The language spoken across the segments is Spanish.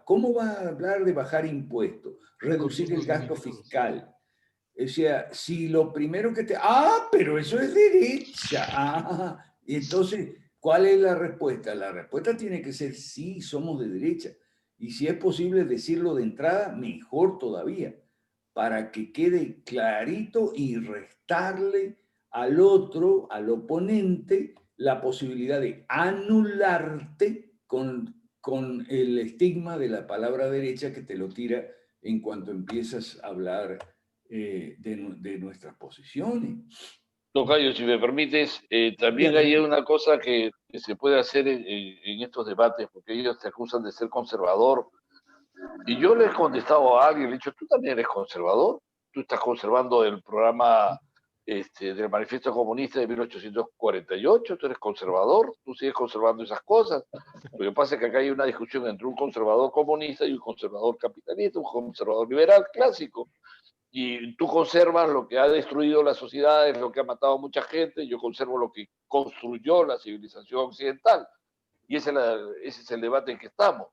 ¿Cómo va a hablar de bajar impuestos, reducir el gasto fiscal? O sea, si lo primero que te... Ah, pero eso es derecha. Ah, entonces, ¿cuál es la respuesta? La respuesta tiene que ser sí, somos de derecha. Y si es posible decirlo de entrada, mejor todavía, para que quede clarito y restarle al otro, al oponente, la posibilidad de anularte con el estigma de la palabra derecha que te lo tira en cuanto empiezas a hablar de nuestras posiciones. Tocayo, si me permites, también Bien. hay una cosa que se puede hacer en estos debates, porque ellos te acusan de ser conservador, y yo le he contestado a alguien, le he dicho, tú también eres conservador, tú estás conservando el programa del Manifiesto Comunista de 1848, tú eres conservador, tú sigues conservando esas cosas. Lo que pasa es que acá hay una discusión entre un conservador comunista y un conservador capitalista, un conservador liberal clásico. Y tú conservas lo que ha destruido la sociedad, es lo que ha matado a mucha gente, yo conservo lo que construyó la civilización occidental. Y ese es el debate en que estamos,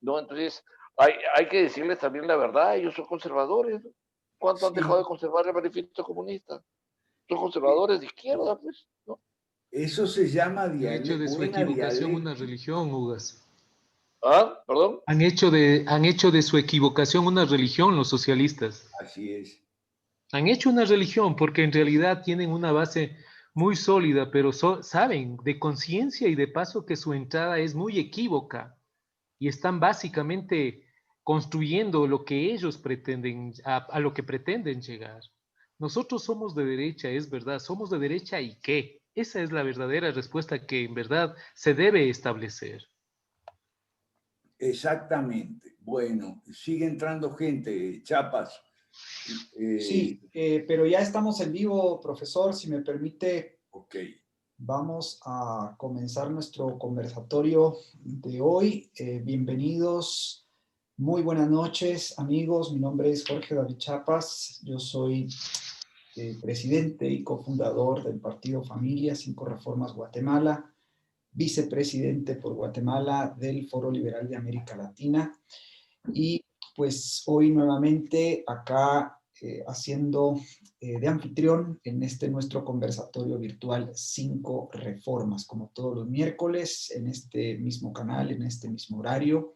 ¿no? Entonces, hay que decirles también la verdad, ellos son conservadores, ¿no? ¿Cuánto han dejado de Sí, conservar el manifiesto comunista? Son conservadores de izquierda, pues, ¿no? eso se llama Han hecho de su buena equivocación una dialéctica. religión, Ugas. ¿Ah? ¿Perdón? Han hecho de su equivocación una religión los socialistas. Así es. Han hecho una religión porque en realidad tienen una base muy sólida, pero saben de conciencia y de paso que su entrada es muy equívoca y están básicamente construyendo lo que ellos pretenden, a lo que pretenden llegar. Nosotros somos de derecha, es verdad, somos de derecha y qué. Esa es la verdadera respuesta que en verdad se debe establecer. Exactamente. Bueno, sigue entrando gente, Chapas. Sí, pero ya estamos en vivo, profesor, si me permite. Ok. Vamos a comenzar nuestro conversatorio de hoy. Bienvenidos, muy buenas noches, amigos. Mi nombre es Jorge David Chapas. Yo soy presidente y cofundador del partido Familia 5 Reformas Guatemala, vicepresidente por Guatemala del Foro Liberal de América Latina. Y pues hoy nuevamente acá haciendo de anfitrión en este nuestro conversatorio virtual 5 Reformas, como todos los miércoles en este mismo canal, en este mismo horario,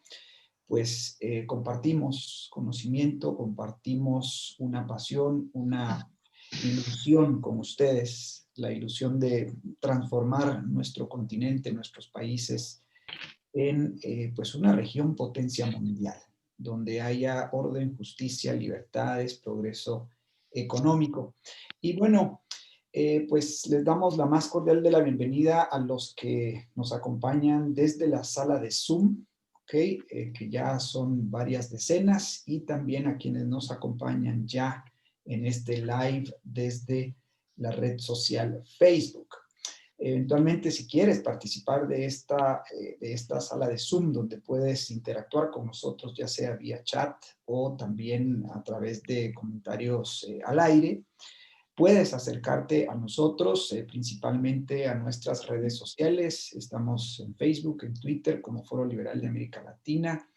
pues compartimos conocimiento, compartimos una pasión, una ilusión con ustedes, la ilusión de transformar nuestro continente, nuestros países en pues una región potencia mundial, donde haya orden, justicia, libertades, progreso económico. Y bueno, pues les damos la más cordial de la bienvenida a los que nos acompañan desde la sala de Zoom, ¿okay? Que ya son varias decenas, y también a quienes nos acompañan ya en este live desde la red social Facebook. Eventualmente, si quieres participar de esta sala de Zoom, donde puedes interactuar con nosotros, ya sea vía chat o también a través de comentarios al aire, puedes acercarte a nosotros, principalmente a nuestras redes sociales. Estamos en Facebook, en Twitter, como Foro Liberal de América Latina,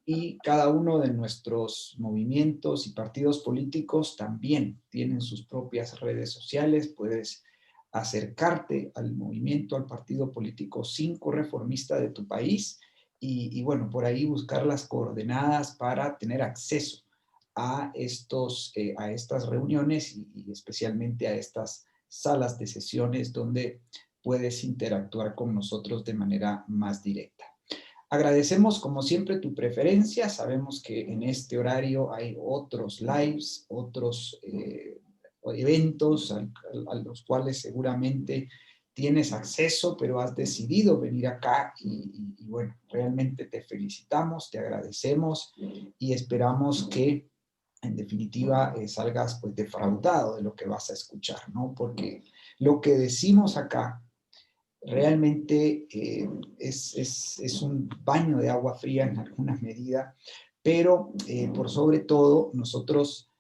y cada uno de nuestros movimientos y partidos políticos también tienen sus propias redes sociales. Puedes acercarte al movimiento, al partido político 5 reformista de tu país y bueno, por ahí buscar las coordenadas para tener acceso a estas reuniones y especialmente a estas salas de sesiones donde puedes interactuar con nosotros de manera más directa. Agradecemos como siempre tu preferencia. Sabemos que en este horario hay otros lives, otros eventos a los cuales seguramente tienes acceso, pero has decidido venir acá y bueno, realmente te felicitamos, te agradecemos y esperamos que en definitiva salgas pues defraudado de lo que vas a escuchar, ¿no? Porque lo que decimos acá realmente es un baño de agua fría en alguna medida, pero por sobre todo nosotros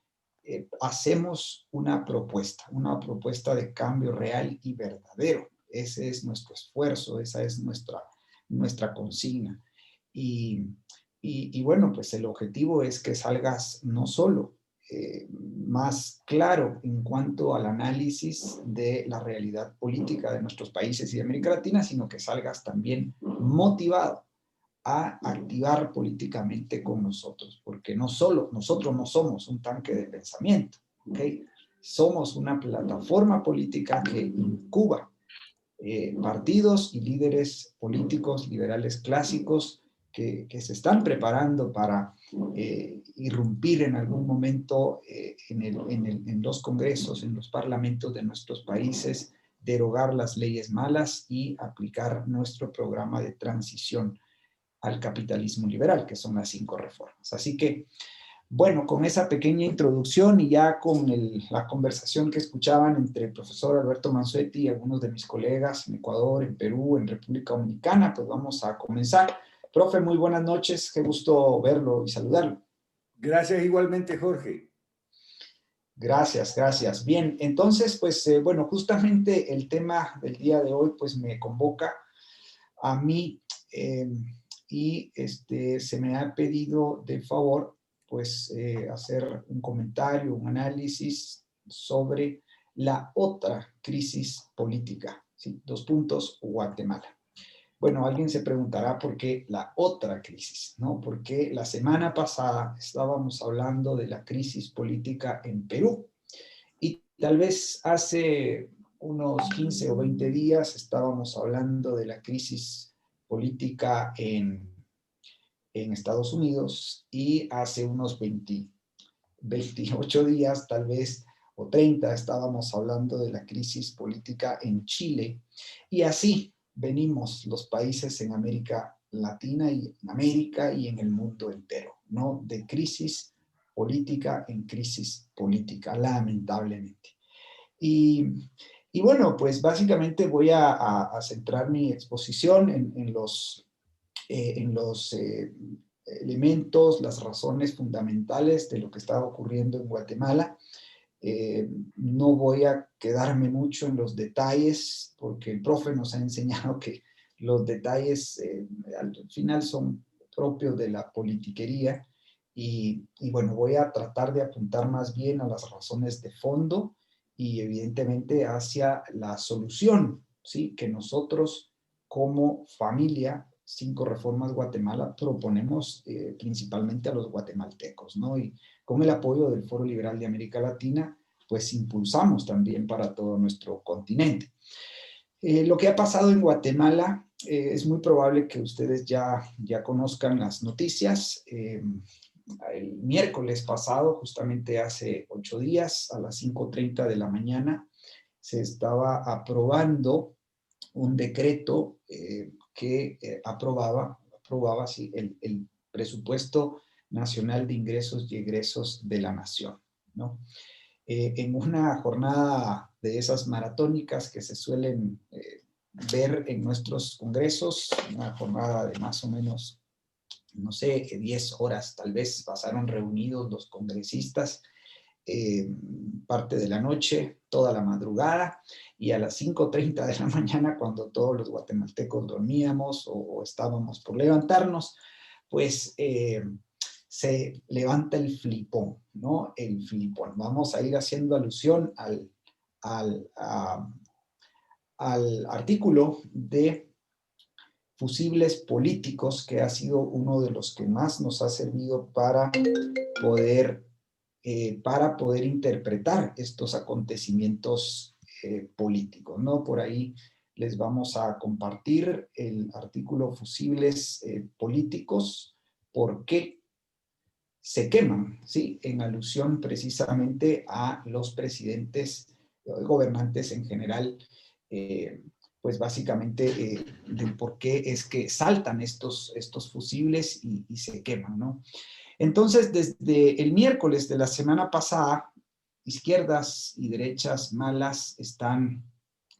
hacemos una propuesta de cambio real y verdadero. Ese es nuestro esfuerzo, esa es nuestra consigna. Y Y bueno, pues el objetivo es que salgas no solo más claro en cuanto al análisis de la realidad política de nuestros países y de América Latina, sino que salgas también motivado a activar políticamente con nosotros, porque nosotros no somos un tanque de pensamiento, ¿ok? Somos una plataforma política que incuba partidos y líderes políticos liberales clásicos que se están preparando para irrumpir en algún momento en los congresos, en los parlamentos de nuestros países, derogar las leyes malas y aplicar nuestro programa de transición al capitalismo liberal, que son las 5 reformas. Así que, bueno, con esa pequeña introducción y ya con la conversación que escuchaban entre el profesor Alberto Mansuetti y algunos de mis colegas en Ecuador, en Perú, en República Dominicana, pues vamos a comenzar. Profe, muy buenas noches, qué gusto verlo y saludarlo. Gracias igualmente, Jorge. Gracias, gracias. Bien, entonces, pues, bueno, justamente el tema del día de hoy, pues, me convoca a mí y se me ha pedido de favor, pues, hacer un comentario, un análisis sobre la otra crisis política, ¿sí? 2 puntos, Guatemala. Bueno, alguien se preguntará por qué la otra crisis, ¿no? Porque la semana pasada estábamos hablando de la crisis política en Perú y tal vez hace unos 15 o 20 días estábamos hablando de la crisis política en Estados Unidos y hace unos 28 días tal vez o 30 estábamos hablando de la crisis política en Chile y así venimos los países en América Latina y en América y en el mundo entero, ¿no? De crisis política en crisis política, lamentablemente. Y bueno, pues básicamente voy a centrar mi exposición en los elementos, las razones fundamentales de lo que estaba ocurriendo en Guatemala. No voy a quedarme mucho en los detalles, porque el profe nos ha enseñado que los detalles al final son propios de la politiquería. Y bueno, voy a tratar de apuntar más bien a las razones de fondo y evidentemente hacia la solución, ¿sí? Que nosotros como familia 5 Reformas Guatemala proponemos principalmente a los guatemaltecos, ¿no? Y con el apoyo del Foro Liberal de América Latina, pues impulsamos también para todo nuestro continente. Lo que ha pasado en Guatemala es muy probable que ustedes ya conozcan las noticias. El miércoles pasado, justamente hace 8 días, a las 5:30 de la mañana, se estaba aprobando un decreto que aprobaba sí, el presupuesto nacional de ingresos y egresos de la nación, ¿no? En una jornada de esas maratónicas que se suelen ver en nuestros congresos, una jornada de más o menos, no sé, 10 horas tal vez pasaron reunidos los congresistas, parte de la noche, toda la madrugada, y a las 5:30 de la mañana, cuando todos los guatemaltecos dormíamos o estábamos por levantarnos, pues se levanta el flipón, ¿no? El flipón. Vamos a ir haciendo alusión al artículo de fusibles políticos, que ha sido uno de los que más nos ha servido para poder interpretar estos acontecimientos políticos, ¿no? Por ahí les vamos a compartir el artículo Fusibles políticos, ¿por qué se queman? ¿Sí? En alusión precisamente a los presidentes, gobernantes en general, pues básicamente de por qué es que saltan estos fusibles y se queman, ¿no? Entonces, desde el miércoles de la semana pasada, izquierdas y derechas malas están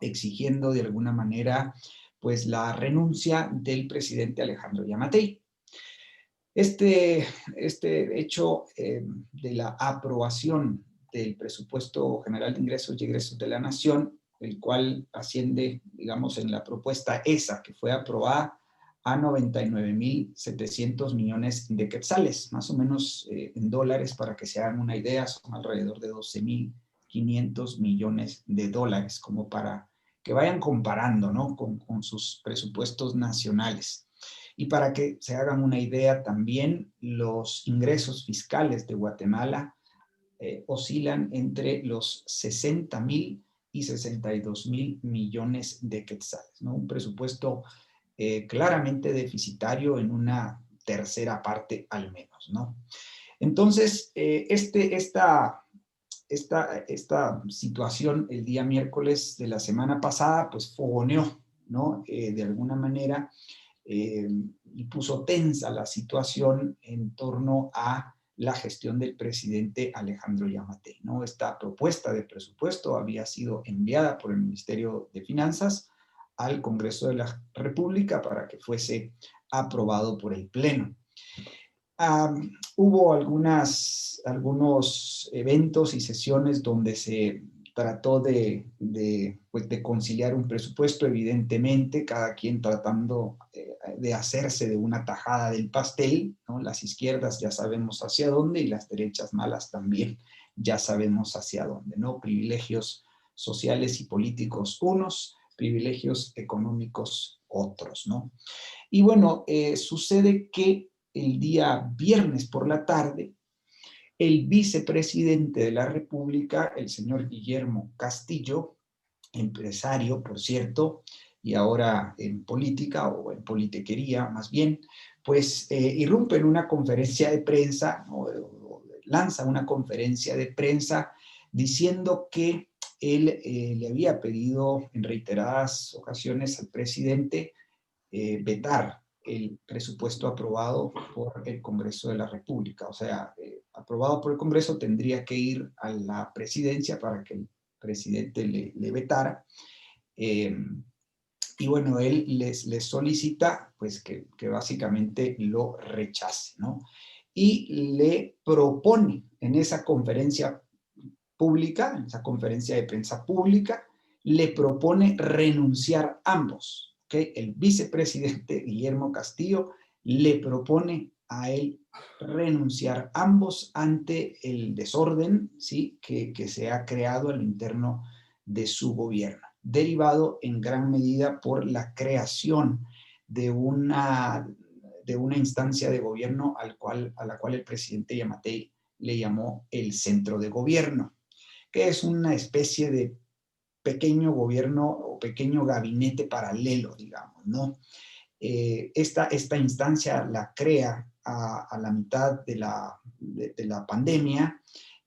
exigiendo de alguna manera pues la renuncia del presidente Alejandro Yamatei. Este hecho de la aprobación del presupuesto general de ingresos y egresos de la nación, el cual asciende, digamos, en la propuesta esa que fue aprobada a 99.700 millones de quetzales, más o menos en dólares, para que se hagan una idea, son alrededor de 12.500 millones de dólares, como para que vayan comparando, ¿no?, con sus presupuestos nacionales. Y para que se hagan una idea también, los ingresos fiscales de Guatemala oscilan entre los 60.000 y 62.000 millones de quetzales, ¿no? Un presupuesto claramente deficitario en una tercera parte al menos, ¿no? Entonces, esta situación el día miércoles de la semana pasada, pues fogoneó, ¿no? De alguna manera, y puso tensa la situación en torno a la gestión del presidente Alejandro Yamatei, ¿no? Esta propuesta de presupuesto había sido enviada por el Ministerio de Finanzas al Congreso de la República para que fuese aprobado por el Pleno. Hubo algunos eventos y sesiones donde se trató de conciliar un presupuesto, evidentemente, cada quien tratando de hacerse de una tajada del pastel, ¿no? Las izquierdas ya sabemos hacia dónde y las derechas malas también ya sabemos hacia dónde, ¿no? Privilegios sociales y políticos unos, privilegios económicos otros, ¿no? Y bueno, sucede que el día viernes por la tarde, el vicepresidente de la República, el señor Guillermo Castillo, empresario, por cierto, y ahora en política o en politiquería más bien, pues irrumpe en una conferencia de prensa, o lanza una conferencia de prensa diciendo que él le había pedido en reiteradas ocasiones al presidente vetar el presupuesto aprobado por el Congreso de la República. O sea, aprobado por el Congreso tendría que ir a la presidencia para que el presidente le vetara. Y bueno, él les solicita pues que básicamente lo rechace, ¿no? Y le propone en esa conferencia pública, en esa conferencia de prensa pública, le propone renunciar ambos. ¿Okay? El vicepresidente Guillermo Castillo le propone a él renunciar ambos ante el desorden, ¿sí?, que se ha creado al interno de su gobierno, derivado en gran medida por la creación de una instancia de gobierno a la cual el presidente Yamatei le llamó el centro de gobierno, que es una especie de pequeño gobierno o pequeño gabinete paralelo, digamos, ¿no? Esta instancia la crea a la mitad de la pandemia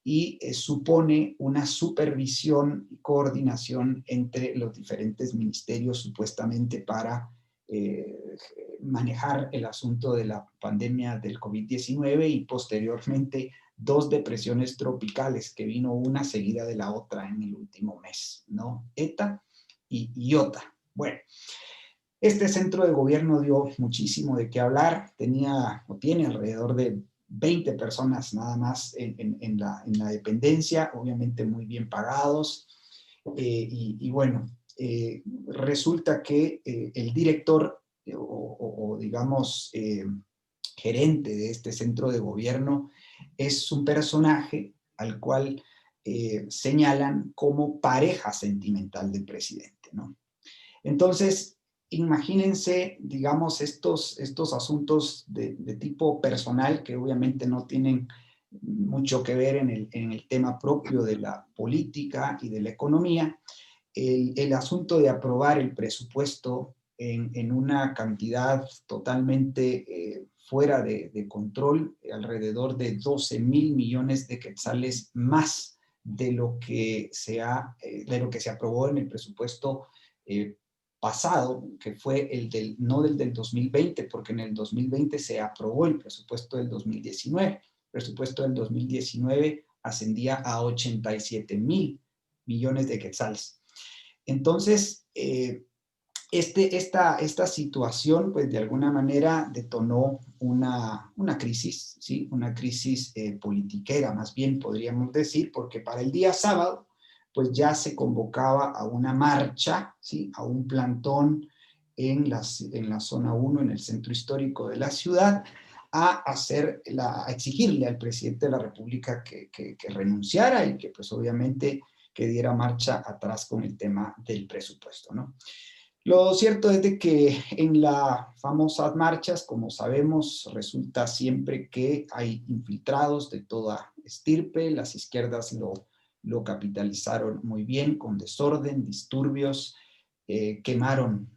y supone una supervisión y coordinación entre los diferentes ministerios supuestamente para manejar el asunto de la pandemia del COVID-19 y posteriormente 2 depresiones tropicales que vino una seguida de la otra en el último mes, ¿no? ETA y IOTA. Bueno, este centro de gobierno dio muchísimo de qué hablar, tiene alrededor de 20 personas nada más en la dependencia, obviamente muy bien pagados, y bueno, resulta que el director o digamos gerente de este centro de gobierno es un personaje al cual señalan como pareja sentimental del presidente, ¿no? Entonces, imagínense, digamos, estos asuntos de tipo personal que obviamente no tienen mucho que ver en el tema propio de la política y de la economía. El asunto de aprobar el presupuesto en una cantidad totalmente fuera de control, alrededor de 12.000 millones de quetzales más de lo que se aprobó en el presupuesto pasado, que fue no del 2020, porque en el 2020 se aprobó el presupuesto del 2019. El presupuesto del 2019 ascendía a 87.000 millones de quetzales. Entonces, esta situación, pues de alguna manera detonó una crisis, ¿sí? Una crisis politiquera, más bien podríamos decir, porque para el día sábado, pues ya se convocaba a una marcha, ¿sí?, a un plantón en la zona 1, en el centro histórico de la ciudad, a exigirle al presidente de la República que renunciara y que pues obviamente que diera marcha atrás con el tema del presupuesto, ¿no? Lo cierto es de que en las famosas marchas, como sabemos, resulta siempre que hay infiltrados de toda estirpe. Las izquierdas lo capitalizaron muy bien con desorden, disturbios, quemaron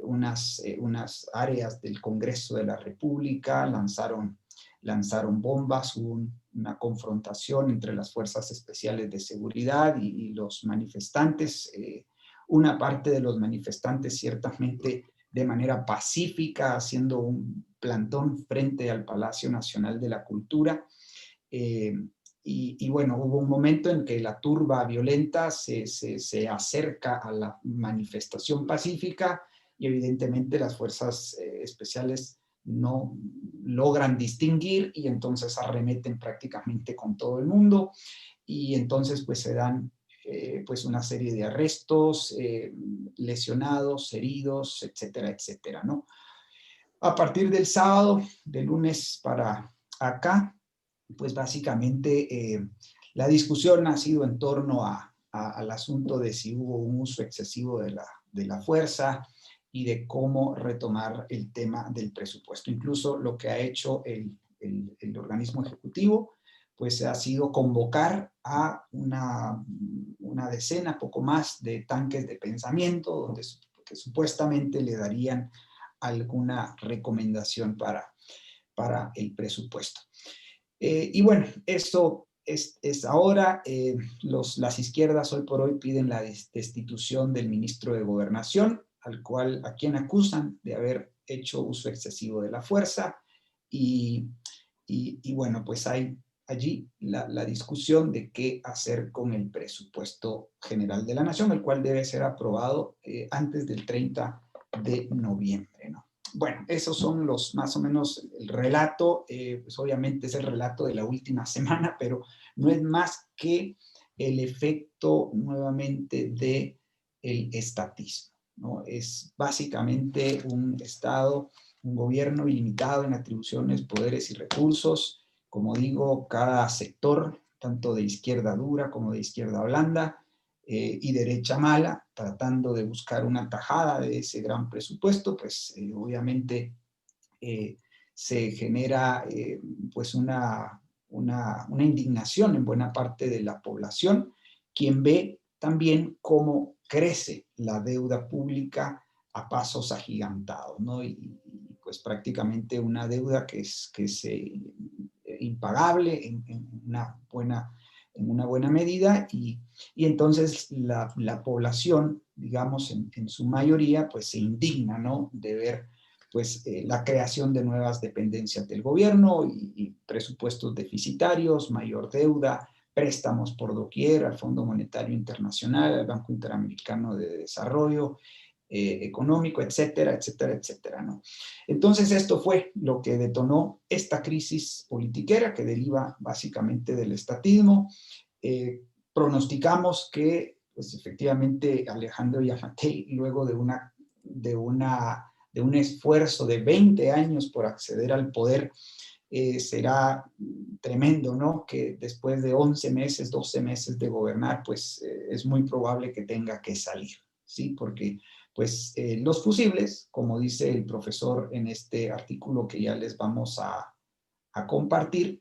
unas áreas del Congreso de la República, lanzaron bombas, hubo una confrontación entre las fuerzas especiales de seguridad y los manifestantes. Una parte de los manifestantes ciertamente de manera pacífica, haciendo un plantón frente al Palacio Nacional de la Cultura. Y bueno, hubo un momento en que la turba violenta se acerca a la manifestación pacífica y evidentemente las fuerzas especiales no logran distinguir y entonces arremeten prácticamente con todo el mundo y entonces pues se dan pues una serie de arrestos, lesionados, heridos, etcétera, etcétera, ¿no? A partir del sábado, de lunes para acá, pues básicamente la discusión ha sido en torno al asunto de si hubo un uso excesivo de la fuerza y de cómo retomar el tema del presupuesto. Incluso lo que ha hecho el organismo ejecutivo, pues ha sido convocar a una decena, poco más, de tanques de pensamiento, que supuestamente le darían alguna recomendación para el presupuesto. Y bueno, esto es ahora, las izquierdas hoy por hoy piden la destitución del ministro de Gobernación, a quien acusan de haber hecho uso excesivo de la fuerza, y bueno, pues hay allí la discusión de qué hacer con el presupuesto general de la Nación, el cual debe ser aprobado antes del 30 de noviembre, ¿no? Bueno, esos son más o menos el relato, pues obviamente es el relato de la última semana, pero no es más que el efecto nuevamente del estatismo, ¿no? Es básicamente un Estado, un gobierno ilimitado en atribuciones, poderes y recursos. Como digo, cada sector, tanto de izquierda dura como de izquierda blanda, y derecha mala, tratando de buscar una tajada de ese gran presupuesto, pues obviamente se genera pues una indignación en buena parte de la población, quien ve también cómo crece la deuda pública a pasos agigantados, ¿no? Y pues prácticamente una deuda que es impagable en una buena medida y entonces la población, digamos, en su mayoría, pues se indigna, ¿no? De ver, pues, la creación de nuevas dependencias del gobierno y presupuestos deficitarios, mayor deuda, préstamos por doquier al Fondo Monetario Internacional, al Banco Interamericano de Desarrollo Económico, etcétera, etcétera, etcétera, ¿no? Entonces esto fue lo que detonó esta crisis politiquera que deriva básicamente del estatismo. Pronosticamos que, pues efectivamente, Alejandro Yamatei, luego de un esfuerzo de 20 años por acceder al poder, será tremendo, ¿no? Que después de 11 meses, 12 meses de gobernar, pues es muy probable que tenga que salir, ¿sí? Porque pues los fusibles, como dice el profesor en este artículo que ya les vamos a compartir,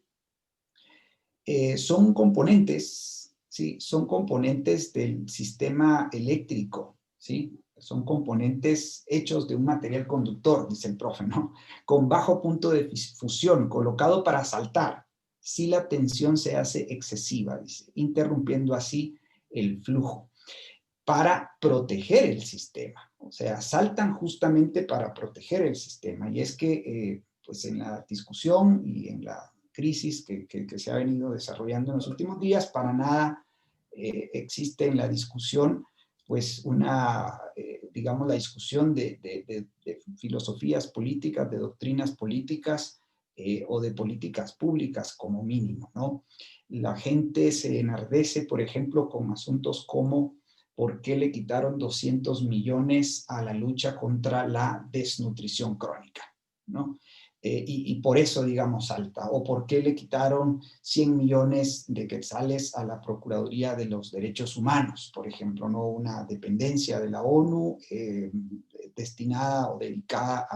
son componentes, ¿sí? Son componentes del sistema eléctrico, ¿sí? Son componentes hechos de un material conductor, dice el profe, ¿no? Con bajo punto de fusión, colocado para saltar, si la tensión se hace excesiva, dice, interrumpiendo así el flujo, para proteger el sistema. O sea, saltan justamente para proteger el sistema. Y es que, pues en la discusión y en la crisis que se ha venido desarrollando en los últimos días, para nada existe en la discusión, pues digamos, la discusión de filosofías políticas, de doctrinas políticas o de políticas públicas como mínimo, ¿no? La gente se enardece, por ejemplo, con asuntos como, por qué le quitaron 200 millones a la lucha contra la desnutrición crónica, ¿no? Y por eso, digamos, salta. O por qué le quitaron 100 millones de quetzales a la Procuraduría de los Derechos Humanos, por ejemplo, ¿no? Una dependencia de la ONU destinada o dedicada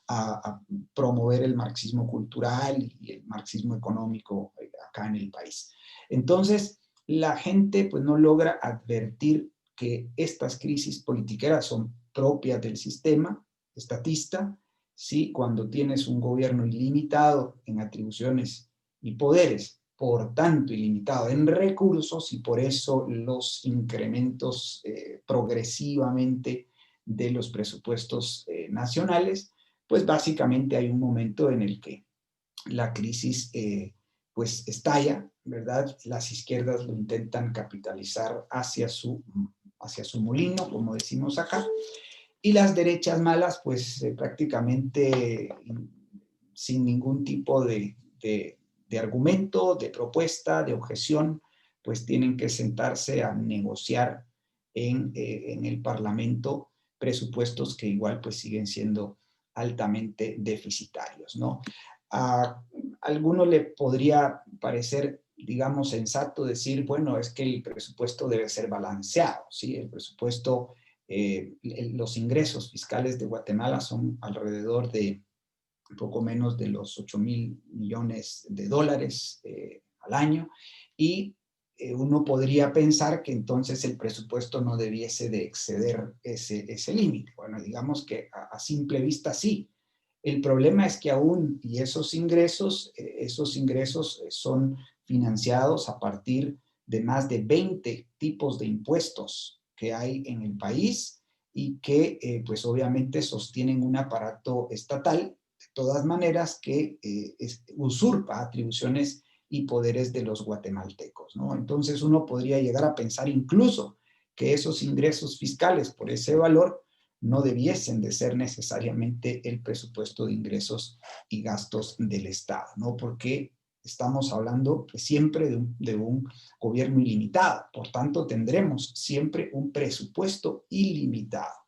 a promover el marxismo cultural y el marxismo económico acá en el país. Entonces, la gente pues no logra advertir que estas crisis politiqueras son propias del sistema estatista, ¿sí? Cuando tienes un gobierno ilimitado en atribuciones y poderes, por tanto ilimitado en recursos, y por eso los incrementos progresivamente de los presupuestos nacionales, pues básicamente hay un momento en el que la crisis pues estalla, ¿verdad? Las izquierdas lo intentan capitalizar hacia su molino, como decimos acá, y las derechas malas, pues prácticamente sin ningún tipo de argumento, de propuesta, de objeción, pues tienen que sentarse a negociar en el Parlamento presupuestos que igual pues siguen siendo altamente deficitarios, ¿no? A alguno le podría parecer, digamos, sensato decir, bueno, es que el presupuesto debe ser balanceado, ¿sí? El presupuesto, los ingresos fiscales de Guatemala son alrededor de poco menos de los 8.000 millones de dólares al año, y uno podría pensar que entonces el presupuesto no debiese de exceder ese límite. Bueno, digamos que a simple vista sí. El problema es que aún, y esos ingresos son financiados a partir de más de 20 tipos de impuestos que hay en el país y que pues obviamente sostienen un aparato estatal, de todas maneras, que usurpa atribuciones y poderes de los guatemaltecos, ¿no? Entonces uno podría llegar a pensar incluso que esos ingresos fiscales por ese valor no debiesen de ser necesariamente el presupuesto de ingresos y gastos del Estado, ¿no? Porque estamos hablando siempre de un gobierno ilimitado, por tanto tendremos siempre un presupuesto ilimitado.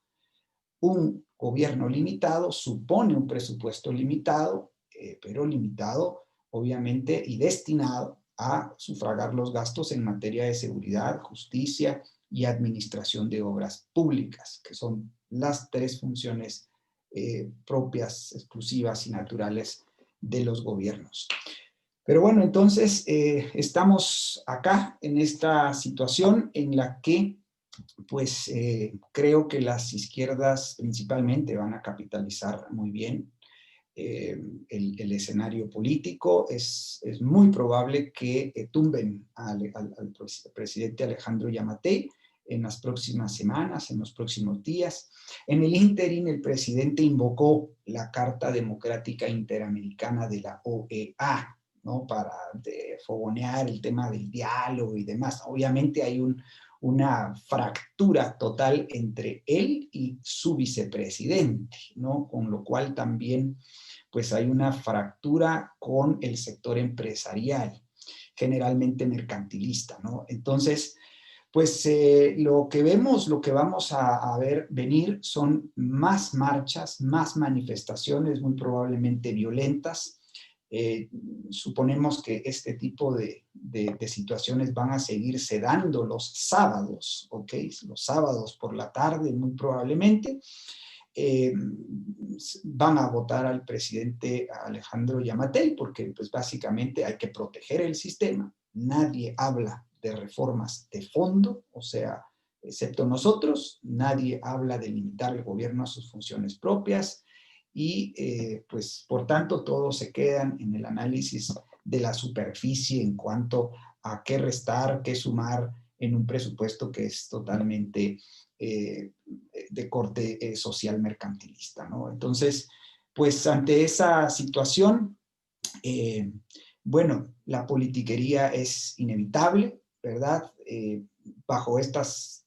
Un gobierno limitado supone un presupuesto limitado, pero limitado obviamente y destinado a sufragar los gastos en materia de seguridad, justicia y administración de obras públicas, que son las tres funciones propias, exclusivas y naturales de los gobiernos. Pero bueno, entonces estamos acá en esta situación en la que pues creo que las izquierdas principalmente van a capitalizar muy bien el escenario político. Es muy probable que tumben al presidente Alejandro Yamatei en las próximas semanas, en los próximos días. En el ínterin, el presidente invocó la Carta Democrática Interamericana de la OEA, ¿no? Para fogonear el tema del diálogo y demás. Obviamente hay una fractura total entre él y su vicepresidente, ¿no? Con lo cual también pues hay una fractura con el sector empresarial, generalmente mercantilista, ¿no? Entonces, pues lo que vemos, lo que vamos a ver venir son más marchas, más manifestaciones, muy probablemente violentas. Suponemos que este tipo de situaciones van a seguirse dando los sábados, ¿ok? Los sábados por la tarde, muy probablemente. Van a votar al presidente Alejandro Yamatei porque pues básicamente hay que proteger el sistema. Nadie habla de reformas de fondo, o sea, excepto nosotros, nadie habla de limitar el gobierno a sus funciones propias y pues por tanto todos se quedan en el análisis de la superficie en cuanto a qué restar, qué sumar en un presupuesto que es totalmente de corte social mercantilista, ¿no? Entonces, pues ante esa situación, bueno, la politiquería es inevitable, ¿verdad? Bajo estas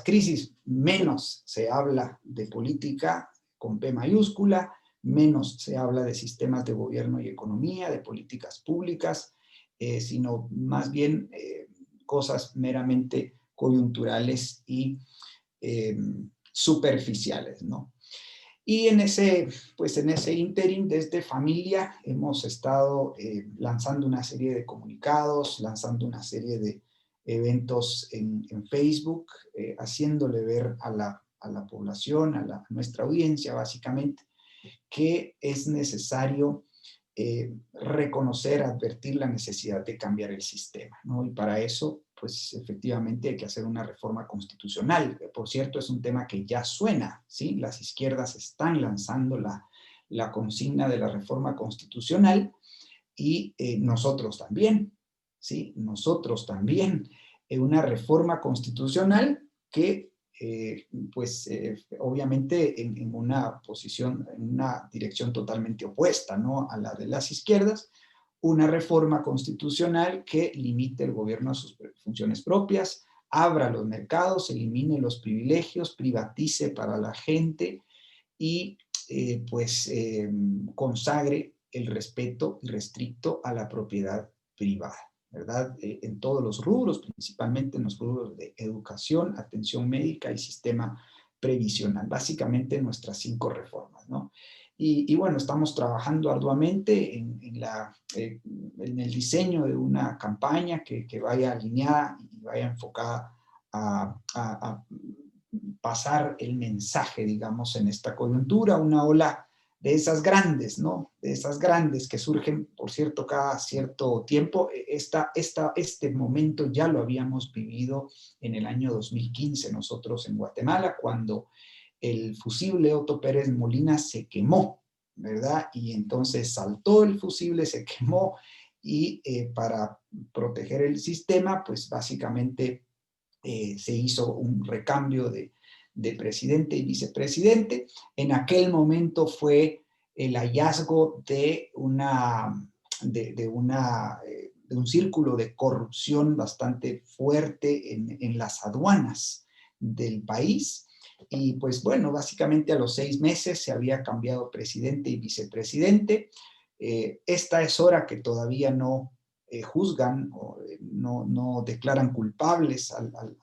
crisis, menos se habla de política con P mayúscula, menos se habla de sistemas de gobierno y economía, de políticas públicas, sino más bien cosas meramente coyunturales y superficiales, ¿no? Y en ese ínterin, desde Familia, hemos estado lanzando una serie de comunicados, lanzando una serie de eventos en Facebook, haciéndole ver a la población, a nuestra audiencia, básicamente, que es necesario reconocer, advertir la necesidad de cambiar el sistema, ¿no? Y para eso, pues efectivamente hay que hacer una reforma constitucional. Por cierto, es un tema que ya suena, ¿sí? Las izquierdas están lanzando la consigna de la reforma constitucional y nosotros también, ¿sí? Nosotros también. Una reforma constitucional que obviamente en una posición, en una dirección totalmente opuesta, ¿no?, a la de las izquierdas, una reforma constitucional que limite el gobierno a sus funciones propias, abra los mercados, elimine los privilegios, privatice para la gente y consagre el respeto irrestricto a la propiedad privada, ¿verdad? En todos los rubros, principalmente en los rubros de educación, atención médica y sistema previsional. Básicamente nuestras 5 reformas, ¿no? Y bueno, estamos trabajando arduamente en el diseño de una campaña que vaya alineada y vaya enfocada a pasar el mensaje, digamos, en esta coyuntura, una ola de esas grandes, ¿no? De esas grandes que surgen, por cierto, cada cierto tiempo. Este momento ya lo habíamos vivido en el año 2015 nosotros en Guatemala, cuando el fusible Otto Pérez Molina se quemó, ¿verdad? Y entonces saltó el fusible, se quemó y para proteger el sistema, pues básicamente se hizo un recambio de presidente y vicepresidente. En aquel momento fue el hallazgo de un círculo de corrupción bastante fuerte en las aduanas del país. Y pues bueno, básicamente a los 6 meses se había cambiado presidente y vicepresidente. Esta es hora que todavía no juzgan o no declaran culpables al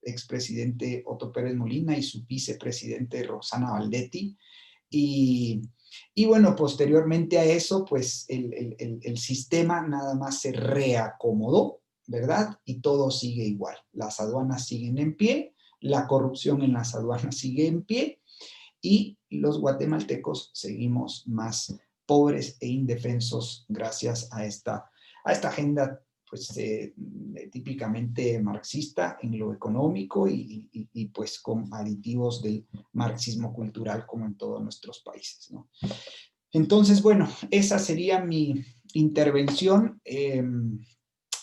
expresidente Otto Pérez Molina y su vicepresidente Roxana Valdetti. Y bueno, posteriormente a eso, pues el sistema nada más se reacomodó, ¿verdad? Y todo sigue igual. Las aduanas siguen en pie, la corrupción en las aduanas sigue en pie y los guatemaltecos seguimos más pobres e indefensos gracias a esta agenda pues típicamente marxista en lo económico y pues con aditivos del marxismo cultural como en todos nuestros países, ¿no? Entonces, bueno, esa sería mi intervención.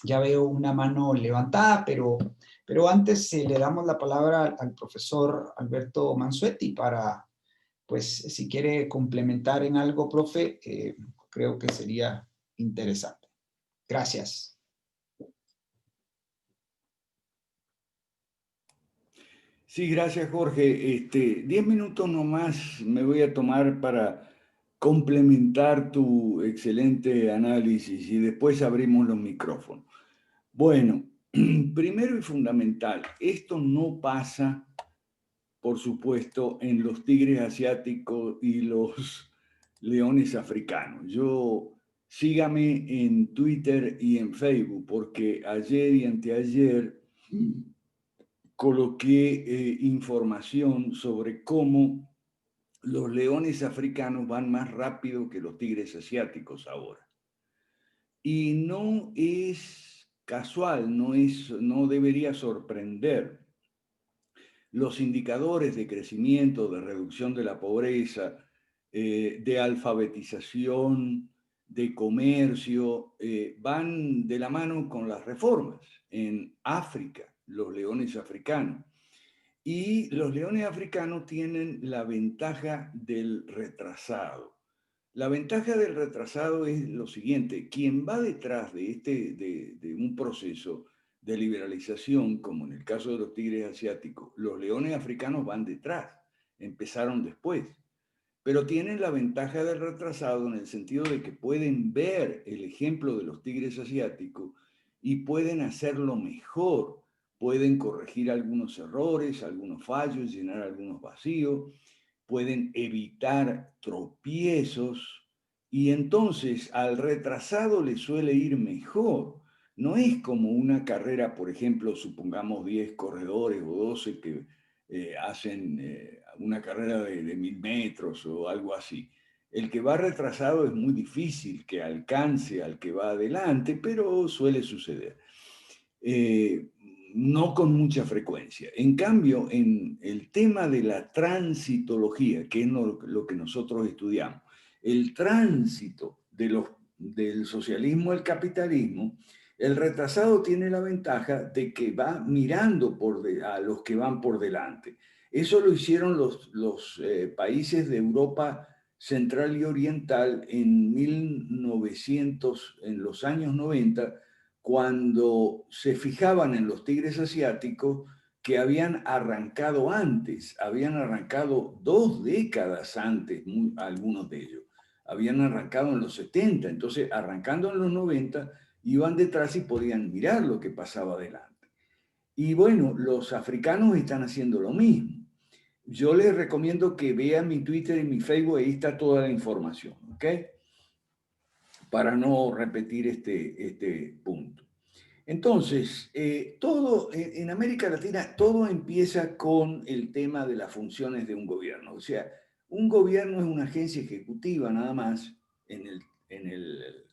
Ya veo una mano levantada, pero antes le damos la palabra al profesor Alberto Mansuetti para, pues, si quiere complementar en algo, profe, creo que sería interesante. Gracias. Sí, gracias, Jorge. 10 minutos nomás me voy a tomar para complementar tu excelente análisis y después abrimos los micrófonos. Bueno, primero y fundamental, esto no pasa, por supuesto, en los tigres asiáticos y los leones africanos. Sígame en Twitter y en Facebook, porque ayer y anteayer coloqué información sobre cómo los leones africanos van más rápido que los tigres asiáticos ahora. Y no es casual, no debería sorprender. Los indicadores de crecimiento, de reducción de la pobreza, de alfabetización, de comercio, van de la mano con las reformas. En África, los leones africanos. Y los leones africanos tienen la ventaja del retrasado. La ventaja del retrasado es lo siguiente: quien va detrás de un proceso de liberalización, como en el caso de los tigres asiáticos, los leones africanos van detrás, empezaron después, pero tienen la ventaja del retrasado en el sentido de que pueden ver el ejemplo de los tigres asiáticos y pueden hacerlo mejor, pueden corregir algunos errores, algunos fallos, llenar algunos vacíos, pueden evitar tropiezos, y entonces al retrasado le suele ir mejor. No es como una carrera, por ejemplo, supongamos 10 corredores o 12 que hacen una carrera de 1000 metros o algo así. El que va retrasado es muy difícil que alcance al que va adelante, pero suele suceder. No con mucha frecuencia. En cambio, en el tema de la transitología, que es lo que nosotros estudiamos, el tránsito del socialismo al capitalismo, el retrasado tiene la ventaja de que va mirando a los que van por delante. Eso lo hicieron los países de Europa Central y Oriental en 1900, en los años 90, cuando se fijaban en los tigres asiáticos que habían arrancado antes, habían arrancado 2 décadas antes, algunos de ellos. Habían arrancado en los 70, entonces arrancando en los 90, iban detrás y podían mirar lo que pasaba adelante. Y bueno, los africanos están haciendo lo mismo. Yo les recomiendo que vean mi Twitter y mi Facebook, ahí está toda la información, ¿ok? Para no repetir este punto. Entonces, todo en América Latina, todo empieza con el tema de las funciones de un gobierno. O sea, un gobierno es una agencia ejecutiva nada más, en el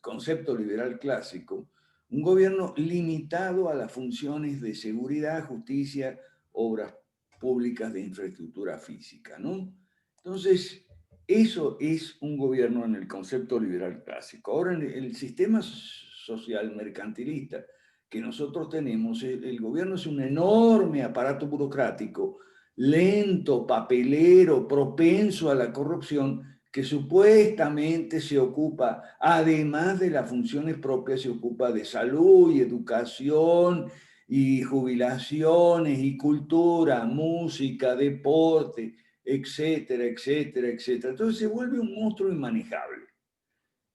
concepto liberal clásico, un gobierno limitado a las funciones de seguridad, justicia, obras públicas de infraestructura física, ¿no? Entonces, eso es un gobierno en el concepto liberal clásico. Ahora, en el sistema social mercantilista que nosotros tenemos, el gobierno es un enorme aparato burocrático, lento, papelero, propenso a la corrupción, que supuestamente se ocupa, además de las funciones propias, se ocupa de salud y educación y jubilaciones y cultura, música, deporte, etcétera, etcétera, etcétera. Entonces se vuelve un monstruo inmanejable.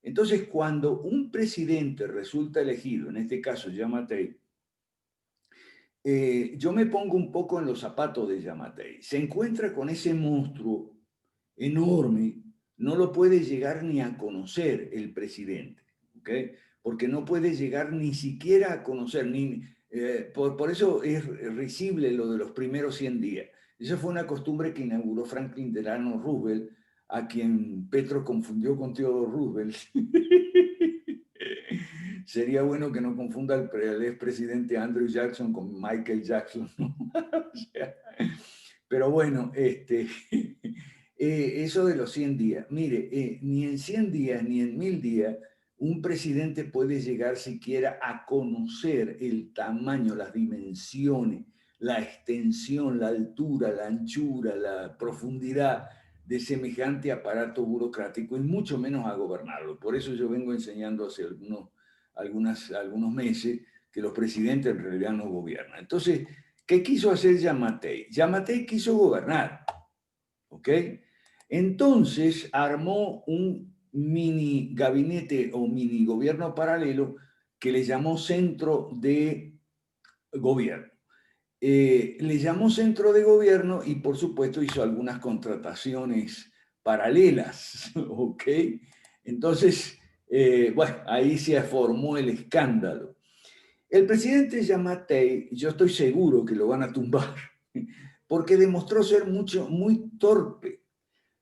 Entonces, cuando un presidente resulta elegido, en este caso Giammattei, yo me pongo un poco en los zapatos de Giammattei. Se encuentra con ese monstruo enorme, no lo puede llegar ni a conocer el presidente, ¿ok? Porque no puede llegar ni siquiera a conocer, por eso es risible lo de los primeros 100 días. Esa fue una costumbre que inauguró Franklin Delano Roosevelt, a quien Petro confundió con Theodore Roosevelt. Sería bueno que no confunda el expresidente Andrew Jackson con Michael Jackson, ¿no? O sea, pero bueno, eso de los 100 días. Mire, ni en 100 días ni en 1000 días un presidente puede llegar siquiera a conocer el tamaño, las dimensiones, la extensión, la altura, la anchura, la profundidad de semejante aparato burocrático y mucho menos a gobernarlo. Por eso yo vengo enseñando hace algunos meses que los presidentes en realidad no gobiernan. Entonces, ¿qué quiso hacer Giammattei? Giammattei quiso gobernar, ¿ok? Entonces armó un mini gabinete o mini gobierno paralelo que le llamó Centro de Gobierno. Le llamó Centro de Gobierno y por supuesto hizo algunas contrataciones paralelas, ¿ok? Entonces, bueno, ahí se formó el escándalo. El presidente Giammattei, yo estoy seguro que lo van a tumbar, porque demostró ser muy torpe.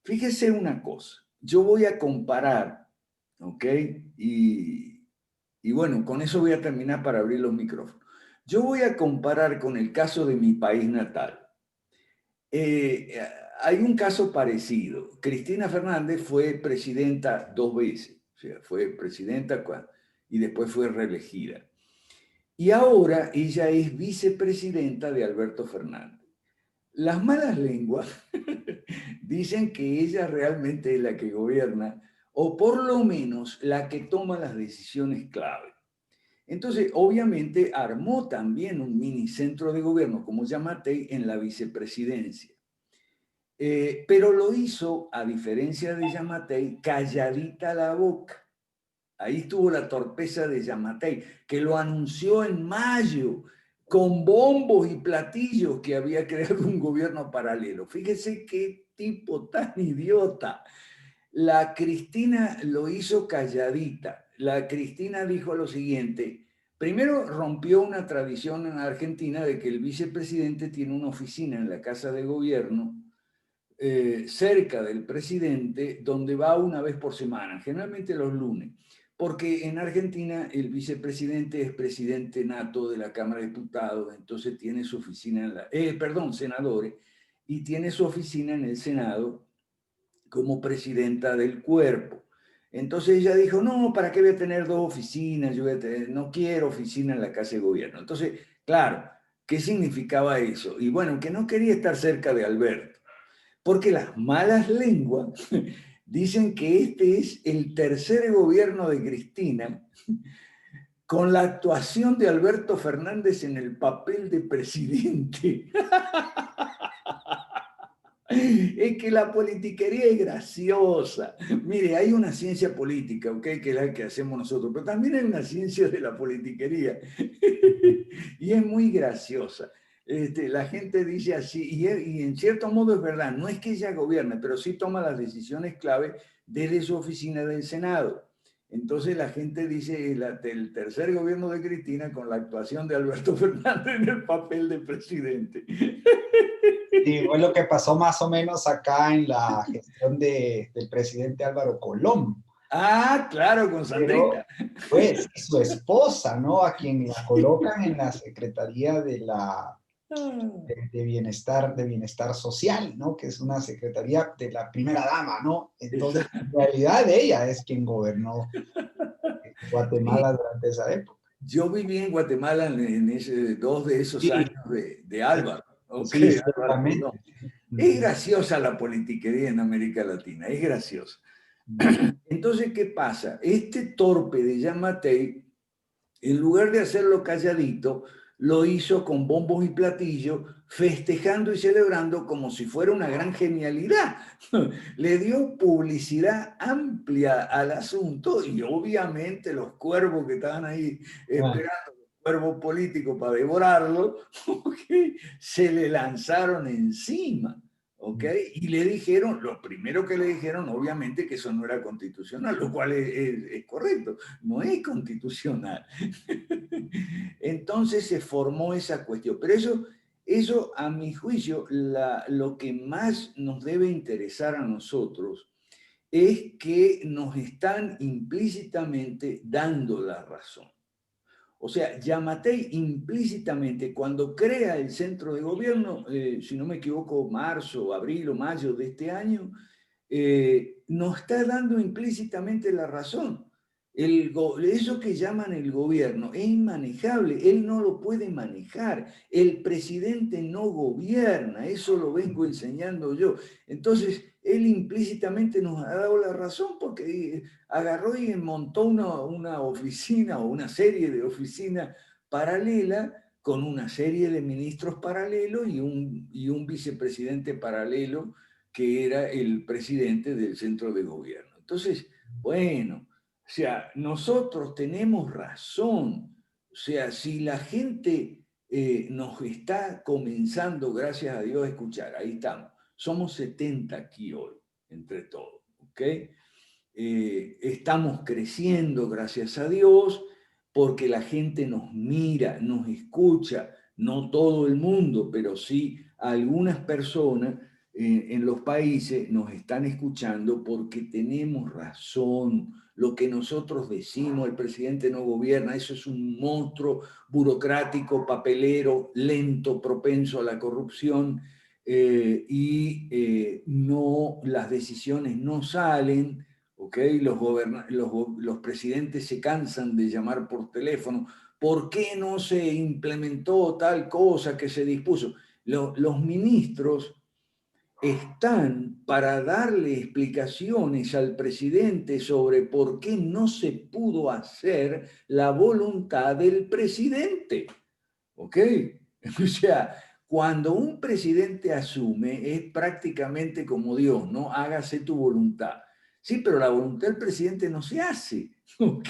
Fíjese una cosa, yo voy a comparar, ¿ok? Y bueno, con eso voy a terminar para abrir los micrófonos. Yo voy a comparar con el caso de mi país natal. Hay un caso parecido. Cristina Fernández fue presidenta 2 veces, o sea, fue presidenta y después fue reelegida. Y ahora ella es vicepresidenta de Alberto Fernández. Las malas lenguas dicen que ella realmente es la que gobierna, o por lo menos la que toma las decisiones clave. Entonces, obviamente, armó también un mini centro de gobierno, como Giammattei, en la vicepresidencia. Pero lo hizo, a diferencia de Giammattei, calladita la boca. Ahí estuvo la torpeza de Giammattei, que lo anunció en mayo, con bombos y platillos que había creado un gobierno paralelo. Fíjese qué tipo tan idiota. La Cristina lo hizo calladita. La Cristina dijo lo siguiente. Primero rompió una tradición en Argentina de que el vicepresidente tiene una oficina en la Casa de Gobierno cerca del presidente, donde va una vez por semana, generalmente los lunes, porque en Argentina el vicepresidente es presidente nato de la Cámara de Diputados, entonces tiene su oficina en la, senadores, y tiene su oficina en el Senado como presidenta del cuerpo. Entonces ella dijo, no, ¿para qué voy a tener dos oficinas? Yo no quiero oficina en la Casa de Gobierno. Entonces, claro, ¿qué significaba eso? Y bueno, que no quería estar cerca de Alberto, porque las malas lenguas dicen que este es el tercer gobierno de Cristina con la actuación de Alberto Fernández en el papel de presidente. Es que la politiquería es graciosa. Mire, hay una ciencia política, ¿ok? Que es la que hacemos nosotros, pero también hay una ciencia de la politiquería. Y es muy graciosa. La gente dice así, y en cierto modo es verdad, no es que ella gobierne, pero sí toma las decisiones clave desde su oficina del Senado. Entonces la gente dice el tercer gobierno de Cristina con la actuación de Alberto Fernández en el papel de presidente. Sí, fue lo que pasó más o menos acá en la gestión del presidente Álvaro Colón. Ah, claro, con Sandrita. Pero, pues, su esposa, ¿no? A quien la colocan en la Secretaría de Bienestar Social, ¿no? Que es una secretaría de la primera dama, ¿no? Entonces, en realidad ella es quien gobernó Guatemala durante esa época. Yo viví en Guatemala en dos de esos años de Álvaro. Sí, Okay, Álvaro Colón. Es graciosa la politiquería en América Latina, es graciosa. Entonces, ¿qué pasa? Este torpe de Yamatei, en lugar de hacerlo calladito, lo hizo con bombos y platillos, festejando y celebrando como si fuera una gran genialidad. Le dio publicidad amplia al asunto y obviamente los cuervos que estaban ahí esperando, los cuervos políticos para devorarlo, se le lanzaron encima. ¿Ok? Y le dijeron, lo primero que le dijeron, obviamente, que eso no era constitucional, lo cual es correcto, no es constitucional. Entonces se formó esa cuestión. Pero eso a mi juicio, lo que más nos debe interesar a nosotros es que nos están implícitamente dando la razón. O sea, Yamatei implícitamente, cuando crea el centro de gobierno, si no me equivoco, marzo, abril o mayo de este año, nos está dando implícitamente la razón. Eso que llaman el gobierno es inmanejable, él no lo puede manejar, el presidente no gobierna, eso lo vengo enseñando yo. Entonces, él implícitamente nos ha dado la razón porque agarró y montó una oficina o una serie de oficinas paralela con una serie de ministros paralelos y un vicepresidente paralelo que era el presidente del centro de gobierno. Entonces, bueno, o sea, nosotros tenemos razón. O sea, si la gente nos está comenzando, gracias a Dios, a escuchar, ahí estamos. Somos 70 aquí hoy, entre todos, ¿ok? Estamos creciendo, gracias a Dios, porque la gente nos mira, nos escucha, no todo el mundo, pero sí algunas personas en los países nos están escuchando porque tenemos razón. Lo que nosotros decimos, el presidente no gobierna, eso es un monstruo burocrático, papelero, lento, propenso a la corrupción, no, las decisiones no salen, ¿ok? Los presidentes se cansan de llamar por teléfono. ¿Por qué no se implementó tal cosa que se dispuso? Los ministros están para darle explicaciones al presidente sobre por qué no se pudo hacer la voluntad del presidente. ¿Ok? O sea, cuando un presidente asume es prácticamente como Dios, ¿no? Hágase tu voluntad. Sí, pero la voluntad del presidente no se hace. ¿Ok?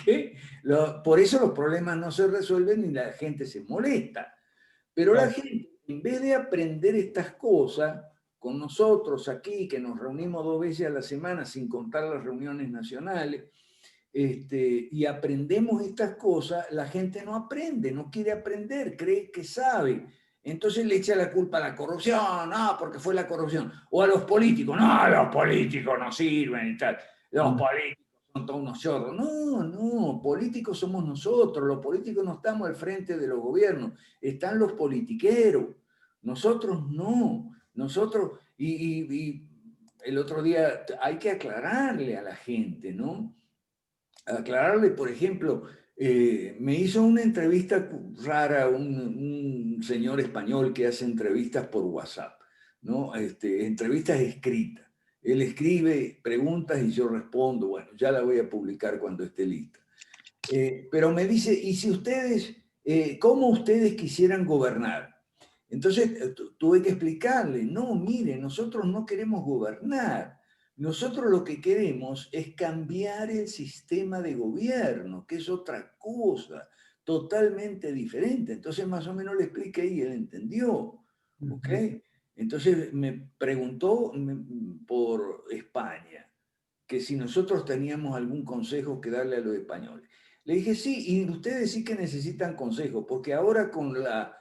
Por eso los problemas no se resuelven y la gente se molesta. Pero la gente, en vez de aprender estas cosas, con nosotros aquí, que nos reunimos 2 veces a la semana, sin contar las reuniones nacionales, y aprendemos estas cosas, la gente no aprende, no quiere aprender, cree que sabe. Entonces le echa la culpa a la corrupción, no, porque fue la corrupción. O a los políticos, no, los políticos no sirven y tal. Los políticos son todos unos chorros. No, no, políticos somos nosotros. Los políticos no estamos al frente de los gobiernos. Están los politiqueros. Nosotros no. Nosotros, y el otro día hay que aclararle a la gente, ¿no? Aclararle, por ejemplo, me hizo una entrevista rara un señor español que hace entrevistas por WhatsApp, ¿no? Entrevistas escritas. Él escribe preguntas y yo respondo. Bueno, ya la voy a publicar cuando esté lista. Pero me dice, ¿y si ustedes, cómo ustedes quisieran gobernar? Entonces tuve que explicarle, no, mire, nosotros no queremos gobernar. Nosotros lo que queremos es cambiar el sistema de gobierno, que es otra cosa, totalmente diferente. Entonces más o menos le expliqué y él entendió. ¿Ok? Entonces me preguntó por España, que si nosotros teníamos algún consejo que darle a los españoles. Le dije, sí, y ustedes sí que necesitan consejo, porque ahora con la...